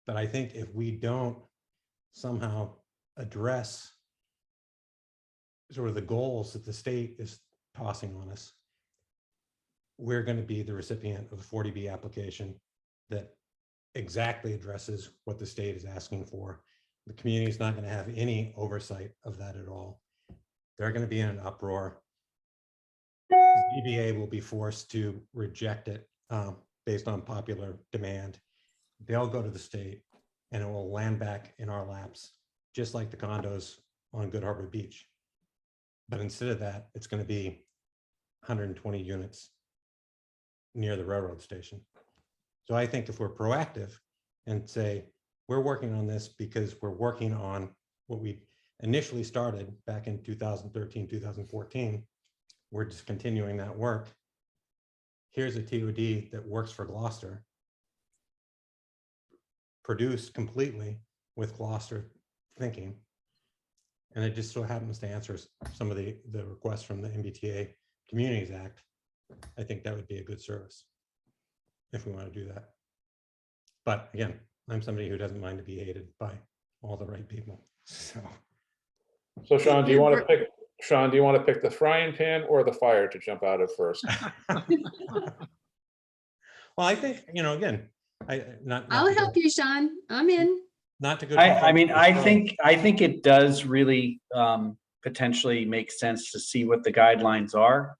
But I think if we don't somehow address sort of the goals that the state is tossing on us, we're going to be the recipient of the 40B application that exactly addresses what the state is asking for. The community is not going to have any oversight of that at all. They're going to be in an uproar. The ZBA will be forced to reject it based on popular demand. They'll go to the state and it will land back in our laps, just like the condos on Good Harbor Beach. But instead of that, it's going to be 120 units near the railroad station. So I think if we're proactive and say, we're working on this because we're working on what we initially started back in 2013, 2014, we're just continuing that work. Here's a TOD that works for Gloucester, produced completely with Gloucester thinking. And it just so happens to answer some of the requests from the MBTA Communities Act. I think that would be a good service if we want to do that. But again, I'm somebody who doesn't mind to be hated by all the right people. So Sean, do you want to pick, Sean, do you want to pick the frying pan or the fire to jump out of first? Well, I think, again, I'll help you, Sean. I'm in. Not to go. I mean, I think it does really potentially make sense to see what the guidelines are,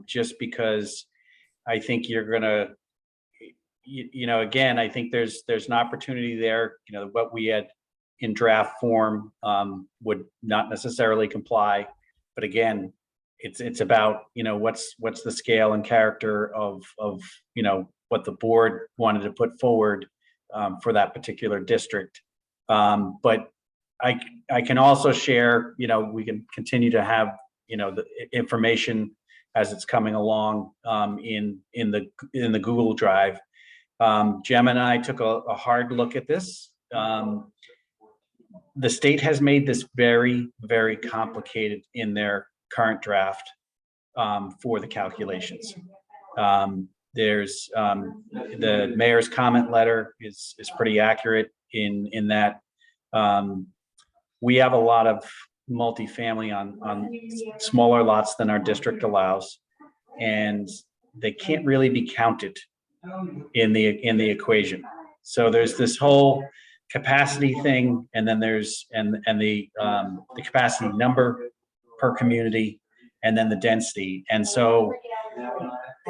just because I think you're gonna, again, I think there's an opportunity there. What we had in draft form would not necessarily comply, but again, it's about what's the scale and character of what the board wanted to put forward for that particular district. But I can also share, we can continue to have, the information as it's coming along in the Google Drive. Jem and I took a hard look at this. The state has made this very, very complicated in their current draft for the calculations. There's the mayor's comment letter is pretty accurate in that we have a lot of multifamily on smaller lots than our district allows, and they can't really be counted in the equation. So there's this whole capacity thing, and then there's the capacity number per community, and then the density. And so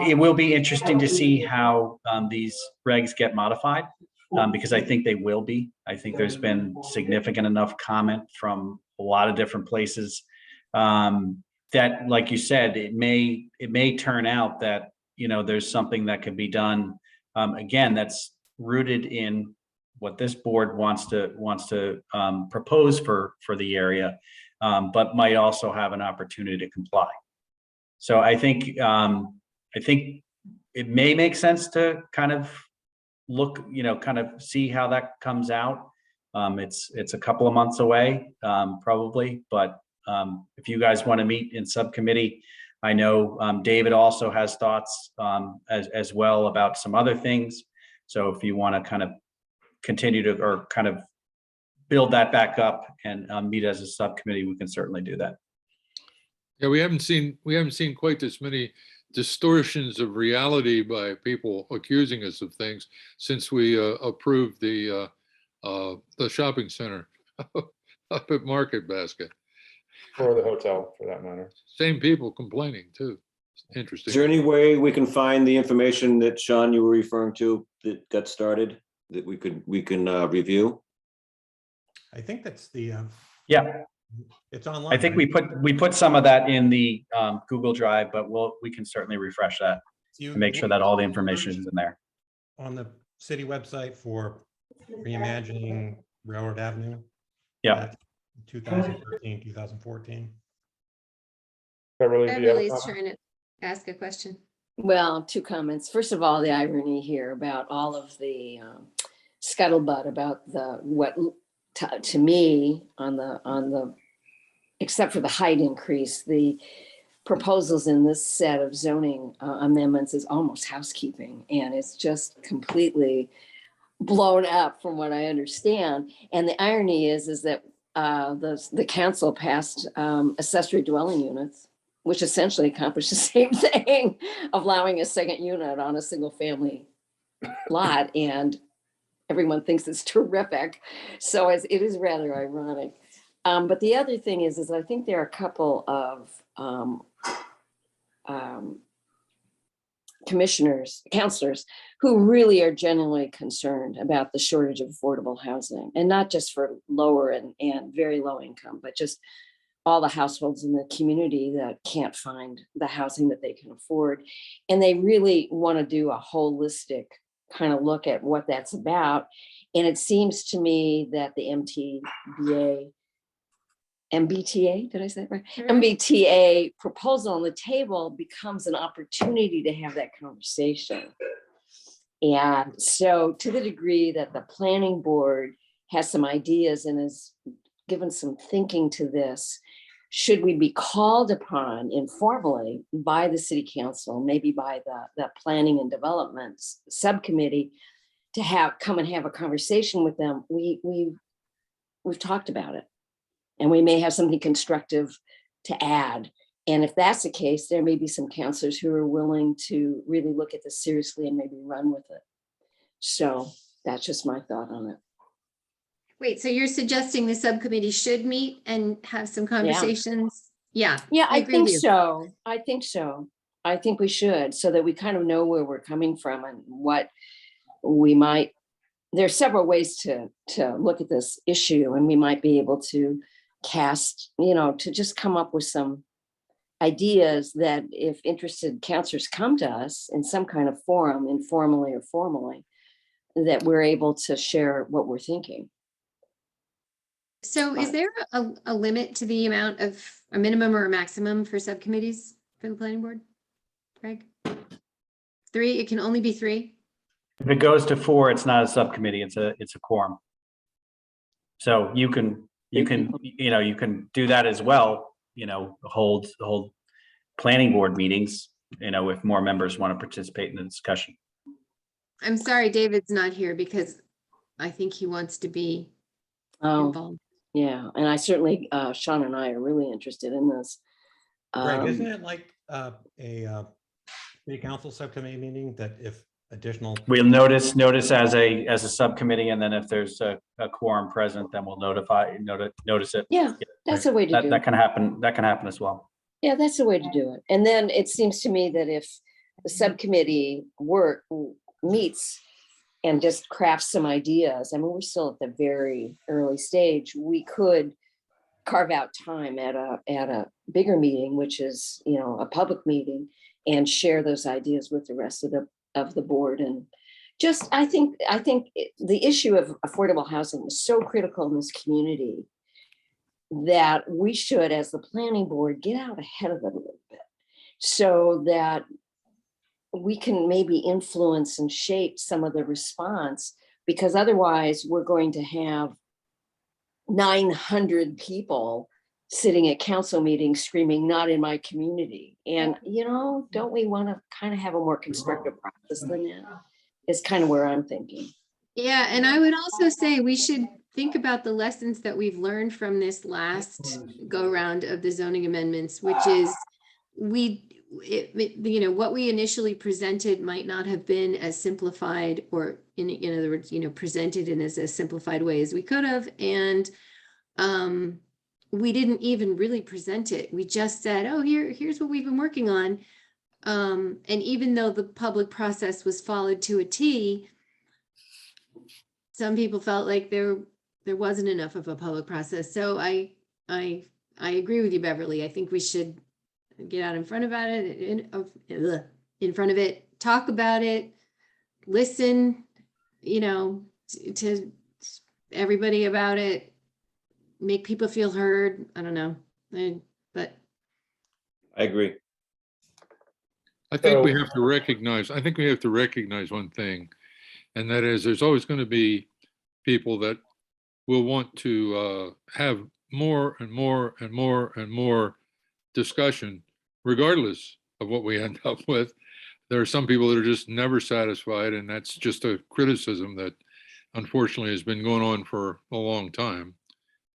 it will be interesting to see how these regs get modified, because I think they will be. I think there's been significant enough comment from a lot of different places that, like you said, it may turn out that there's something that could be done. Again, that's rooted in what this board wants to propose for the area, but might also have an opportunity to comply. So I think it may make sense to kind of look, kind of see how that comes out. It's a couple of months away, probably, but if you guys want to meet in subcommittee, I know David also has thoughts as well about some other things. So if you want to kind of continue to, or kind of build that back up and meet as a subcommittee, we can certainly do that. Yeah, we haven't seen quite this many distortions of reality by people accusing us of things since we approved the shopping center up at Market Basket. Or the hotel, for that matter. Same people complaining too. Interesting. Is there any way we can find the information that Sean, you were referring to that got started that we can review? I think that's the yeah. It's online. I think right? we put some of that in the Google Drive, but we can certainly refresh that to make sure that all the information is in there. On the city website for reimagining Railroad Avenue. Yeah. 2013, 2014. Beverly, do you have a Beverly's comment? trying to ask a question. Well, two comments. First of all, the irony here about all of the scuttlebutt about what to me on the except for the height increase, the proposals in this set of zoning amendments is almost housekeeping, and it's just completely blown up from what I understand. And the irony is that the council passed accessory dwelling units, which essentially accomplished the same thing, of allowing a second unit on a single family lot, and everyone thinks it's terrific. So it is rather ironic. But the other thing is I think there are a couple of commissioners, counselors who really are genuinely concerned about the shortage of affordable housing, and not just for lower and very low income, but just all the households in the community that can't find the housing that they can afford. And they really want to do a holistic kind of look at what that's about. And it seems to me that the MBTA, did I say it right? MBTA proposal on the table becomes an opportunity to have that conversation. And so to the degree that the planning board has some ideas and has given some thinking to this, should we be called upon informally by the city council, maybe by the planning and development subcommittee, to come and have a conversation with them? We've talked about it, and we may have something constructive to add. And if that's the case, there may be some counselors who are willing to really look at this seriously and maybe run with it. So that's just my thought on it. Wait, so you're suggesting the subcommittee should meet and have some conversations? Yeah. Yeah, I agree think with you. so. I think we should, so that we kind of know where we're coming from and what we might, there's several ways to look at this issue, and we might be able to cast, to just come up with some ideas that if interested counselors come to us in some kind of forum, informally or formally, that we're able to share what we're thinking. So is there a limit to the amount of a minimum or a maximum for subcommittees for the planning board? Craig? 3, it can only be 3? If it goes to 4, it's not a subcommittee, it's a quorum. So you can do that as well, hold planning board meetings, if more members want to participate in the discussion. I'm sorry, David's not here because I think he wants to be involved. Yeah, and I certainly, Sean and I are really interested in this. Greg, isn't it like a city council subcommittee meeting that if additional? We'll notice as a subcommittee, and then if there's a quorum present, then we'll notice it. Yeah, that's a way to do it. That can happen. That can happen as well. Yeah, that's the way to do it. And then it seems to me that if the subcommittee meets and just crafts some ideas, I mean, we're still at the very early stage, we could carve out time at a bigger meeting, which is, a public meeting, and share those ideas with the rest of the board. And just, I think the issue of affordable housing is so critical in this community that we should, as the planning board, get out ahead of it a little bit, so that we can maybe influence and shape some of the response, because otherwise we're going to have 900 people sitting at council meetings screaming, "Not in my community." And, don't we want to kind of have a more constructive process than that? Is kind of where I'm thinking. Yeah, and I would also say we should think about the lessons that we've learned from this last go round of the zoning amendments, which is what we initially presented might not have been as simplified, or in other words, presented in as a simplified way as we could have. And we didn't even really present it. We just said, oh, here's what we've been working on. And even though the public process was followed to a T, some people felt like there wasn't enough of a public process. So I agree with you, Beverly. I think we should get out in front of it, talk about it, listen, to everybody about it, make people feel heard. I don't know, but I agree. I think we have to recognize one thing, and that is there's always going to be people that will want to have more and more and more and more discussion, regardless of what we end up with. There are some people that are just never satisfied, and that's just a criticism that unfortunately has been going on for a long time.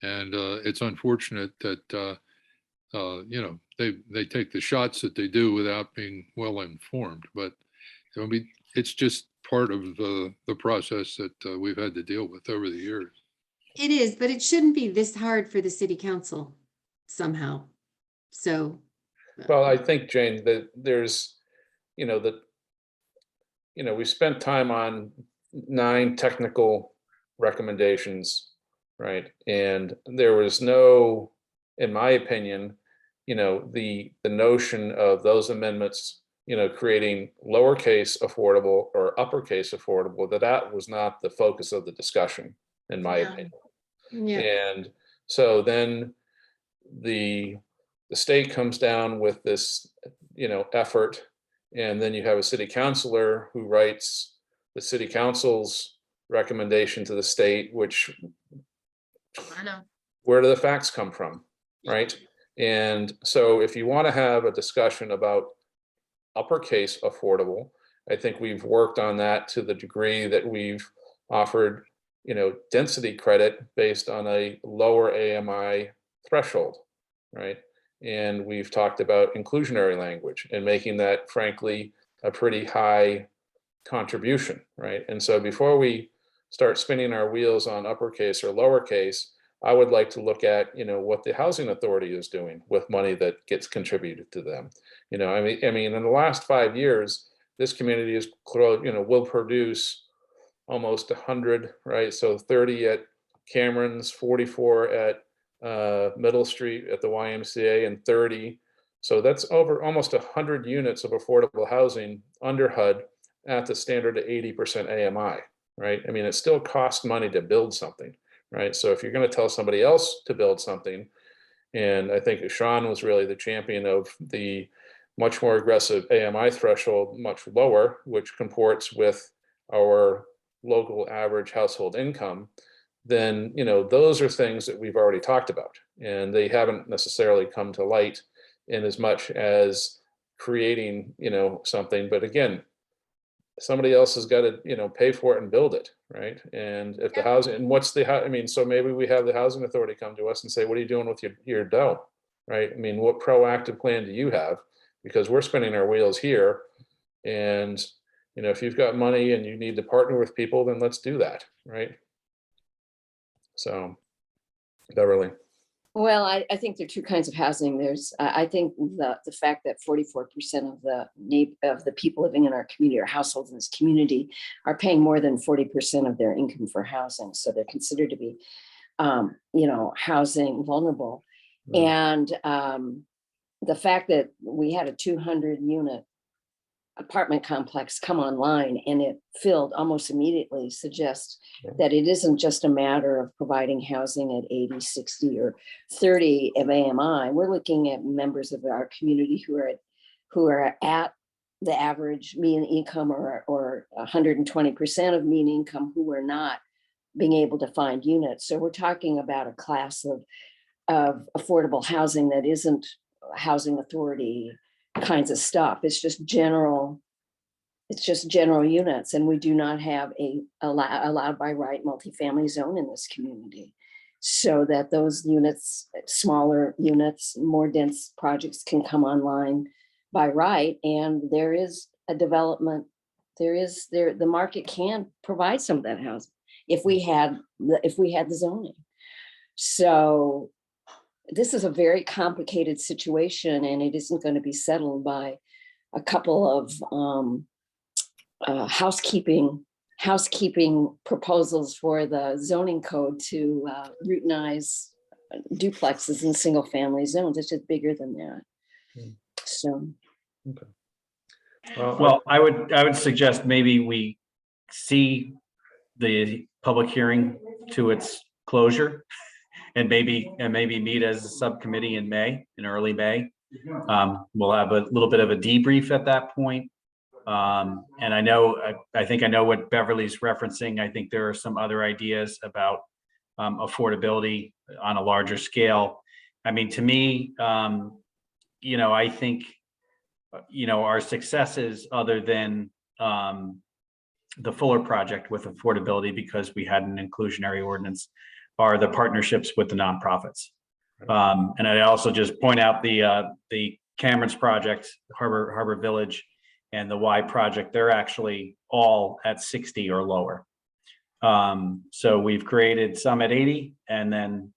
And it's unfortunate that they take the shots that they do without being well informed. But it's just part of the process that we've had to deal with over the years. it is, but it shouldn't be this hard for the city council somehow. So. Well, I think, Jane, that there's, that we spent time on 9 technical recommendations, right? And there was no, in my opinion, the notion of those amendments, creating lowercase affordable or uppercase affordable, that was not the focus of the discussion, in my opinion. Yeah. And so then the state comes down with this, effort, and then you have a city councilor who writes the city council's recommendation to the state, which I know. where do the facts come from, right? And so if you want to have a discussion about uppercase affordable, I think we've worked on that to the degree that we've offered, density credit based on a lower AMI threshold, right? And we've talked about inclusionary language and making that, frankly, a pretty high contribution, right? And so before we start spinning our wheels on uppercase or lowercase, I would like to look at, what the housing authority is doing with money that gets contributed to them. I mean, in the last 5 years, this community is, will produce almost 100, right? So 30 at Cameron's, 44 at Middle Street at the YMCA, and 30. So that's over almost 100 units of affordable housing under HUD at the standard of 80% AMI, right? I mean, it still costs money to build something, right? So if you're going to tell somebody else to build something, and I think Sean was really the champion of the much more aggressive AMI threshold, much lower, which comports with our local average household income, then, those are things that we've already talked about, and they haven't necessarily come to light in as much as creating, something. But again, somebody else has got to, pay for it and build it, right? And if the housing, and what's the, I mean, so maybe we have the housing authority come to us and say, what are you doing with your dough, right? I mean, what proactive plan do you have? Because we're spinning our wheels here, and, if you've got money and you need to partner with people, then let's do that, right? So, Beverly. Well, I think there are two kinds of housing. There's, I think the fact that 44% of the people living in our community or households in this community are paying more than 40% of their income for housing. So they're considered to be, housing vulnerable. And the fact that we had a 200-unit apartment complex come online and it filled almost immediately suggests that it isn't just a matter of providing housing at 80, 60, or 30 of AMI. We're looking at members of our community who are at the average median income or 120% of median income who are not being able to find units. So we're talking about a class of affordable housing that isn't housing authority kinds of stuff. It's just general units, and we do not have a allowed by right multifamily zone in this community, so that those units, smaller units, more dense projects can come online by right. And there is a development, the market can provide some of that housing if we had the zoning. So this is a very complicated situation, and it isn't going to be settled by a couple of housekeeping proposals for the zoning code to routinize duplexes in single family zones. It's just bigger than that. So. Okay. Well, I would suggest maybe we see the public hearing to its closure and maybe meet as a subcommittee in early May. We'll have a little bit of a debrief at that point. And I think I know what Beverly's referencing. I think there are some other ideas about affordability on a larger scale. I mean, to me, I think, our successes other than the Fuller project with affordability, because we had an inclusionary ordinance, are the partnerships with the nonprofits. And I also just point out the Cameron's project, Harbor Village, and the Y project, they're actually all at 60 or lower. So we've created some at 80, and then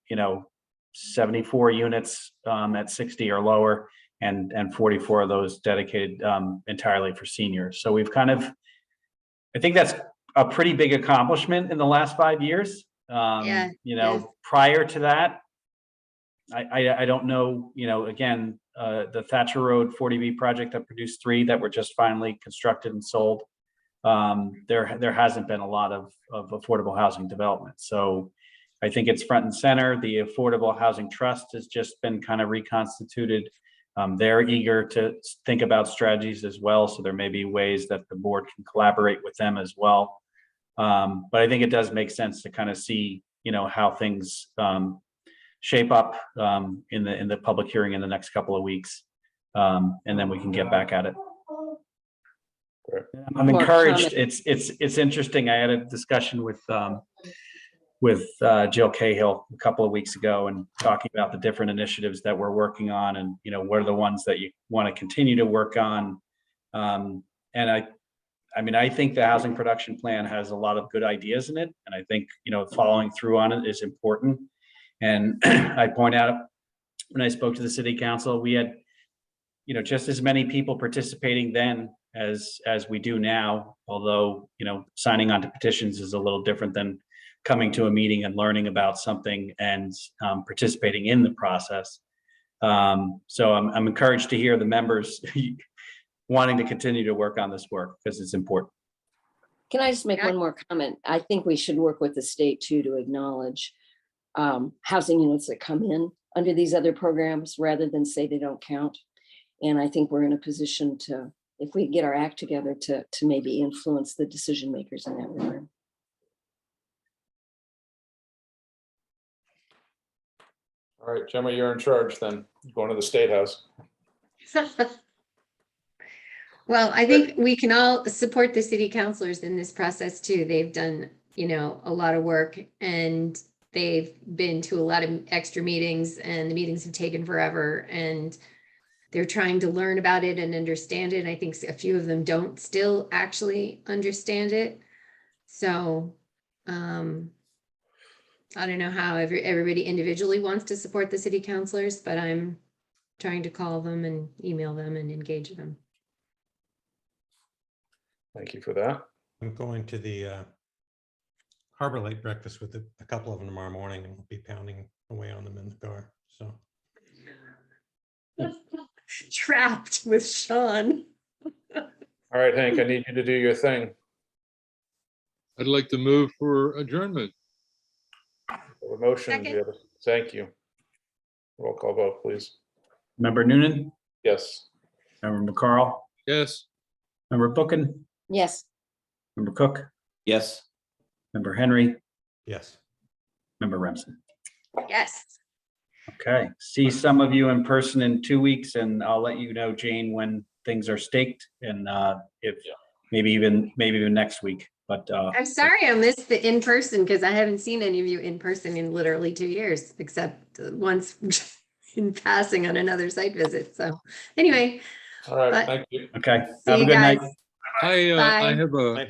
74 units at 60 or lower, and 44 of those dedicated entirely for seniors. So we've kind of I think that's a pretty big accomplishment in the last 5 years. Yeah, You yes. know, prior to that, I don't know, you know, again, the Thatcher Road 40B project that produced 3 that were just finally constructed and sold. There hasn't been a lot of affordable housing development. So I think it's front and center. The Affordable Housing Trust has just been kind of reconstituted. They're eager to think about strategies as well. So there may be ways that the board can collaborate with them as well. But I think it does make sense to kind of see, you know, how things shape up in the public hearing in the next couple of weeks. And then we can get back at it. I'm More encouraged. comment. It's interesting. I had a discussion with Jill Cahill a couple of weeks ago and talking about the different initiatives that we're working on and, you know, what are the ones that you want to continue to work on. And I mean, I think the housing production plan has a lot of good ideas in it. And I think, you know, following through on it is important. And I point out when I spoke to the city council, we had, you know, just as many people participating then as we do now, although, you know, signing on to petitions is a little different than coming to a meeting and learning about something and participating in the process. So I'm encouraged to hear the members wanting to continue to work on this work because it's important. Can I just make one more comment? I think we should work with the state too to acknowledge housing units that come in under these other programs rather than say they don't count. And I think we're in a position to, if we get our act together, to maybe influence the decision makers in that regard. All right, Gemma, you're in charge then, going to the State House. Well, I think we can all support the city councilors in this process too. They've done, you know, a lot of work and they've been to a lot of extra meetings and the meetings have taken forever and they're trying to learn about it and understand it. I think a few of them don't still actually understand it. So, I don't know how everybody individually wants to support the city councilors, but I'm trying to call them and email them and engage them. Thank you for that. I'm going to the Harbor Light breakfast with a couple of them tomorrow morning and we'll be pounding away on them in the car. So Trapped with Sean. All right, Hank, I need you to do your thing. I'd like to move for adjournment. A motion. Do you have a- Thank you. Roll call vote, please. Member Noonan, Yes. Member McCarl, Yes. Member Bookin, Yes. Member Cook, Yes. Member Henry, yes. Member Remsen. Yes. Okay, see some of you in person in 2 weeks and I'll let you know, Jane, when things are staked and if maybe even next week, but I'm sorry I missed the in-person because I haven't seen any of you in person in literally 2 years, except once in passing on another site visit. So anyway. All right, but thank you. okay, see have a you good night. guys. I Bye. have Night,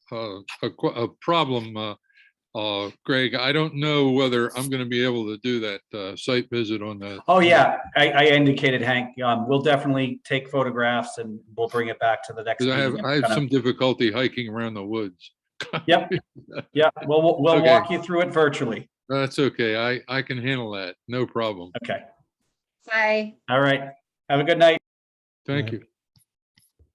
folks. a problem, Greg. I don't know whether I'm going to be able to do that site visit on the. Oh, yeah, I indicated, Hank, we'll definitely take photographs and we'll bring it back to the next Because meeting. I have some difficulty hiking around the woods. Yep, yeah, we'll Okay. walk you through it virtually. That's okay. I can handle that. No problem. Okay, Bye. all right, have a good night. Thank Right. you.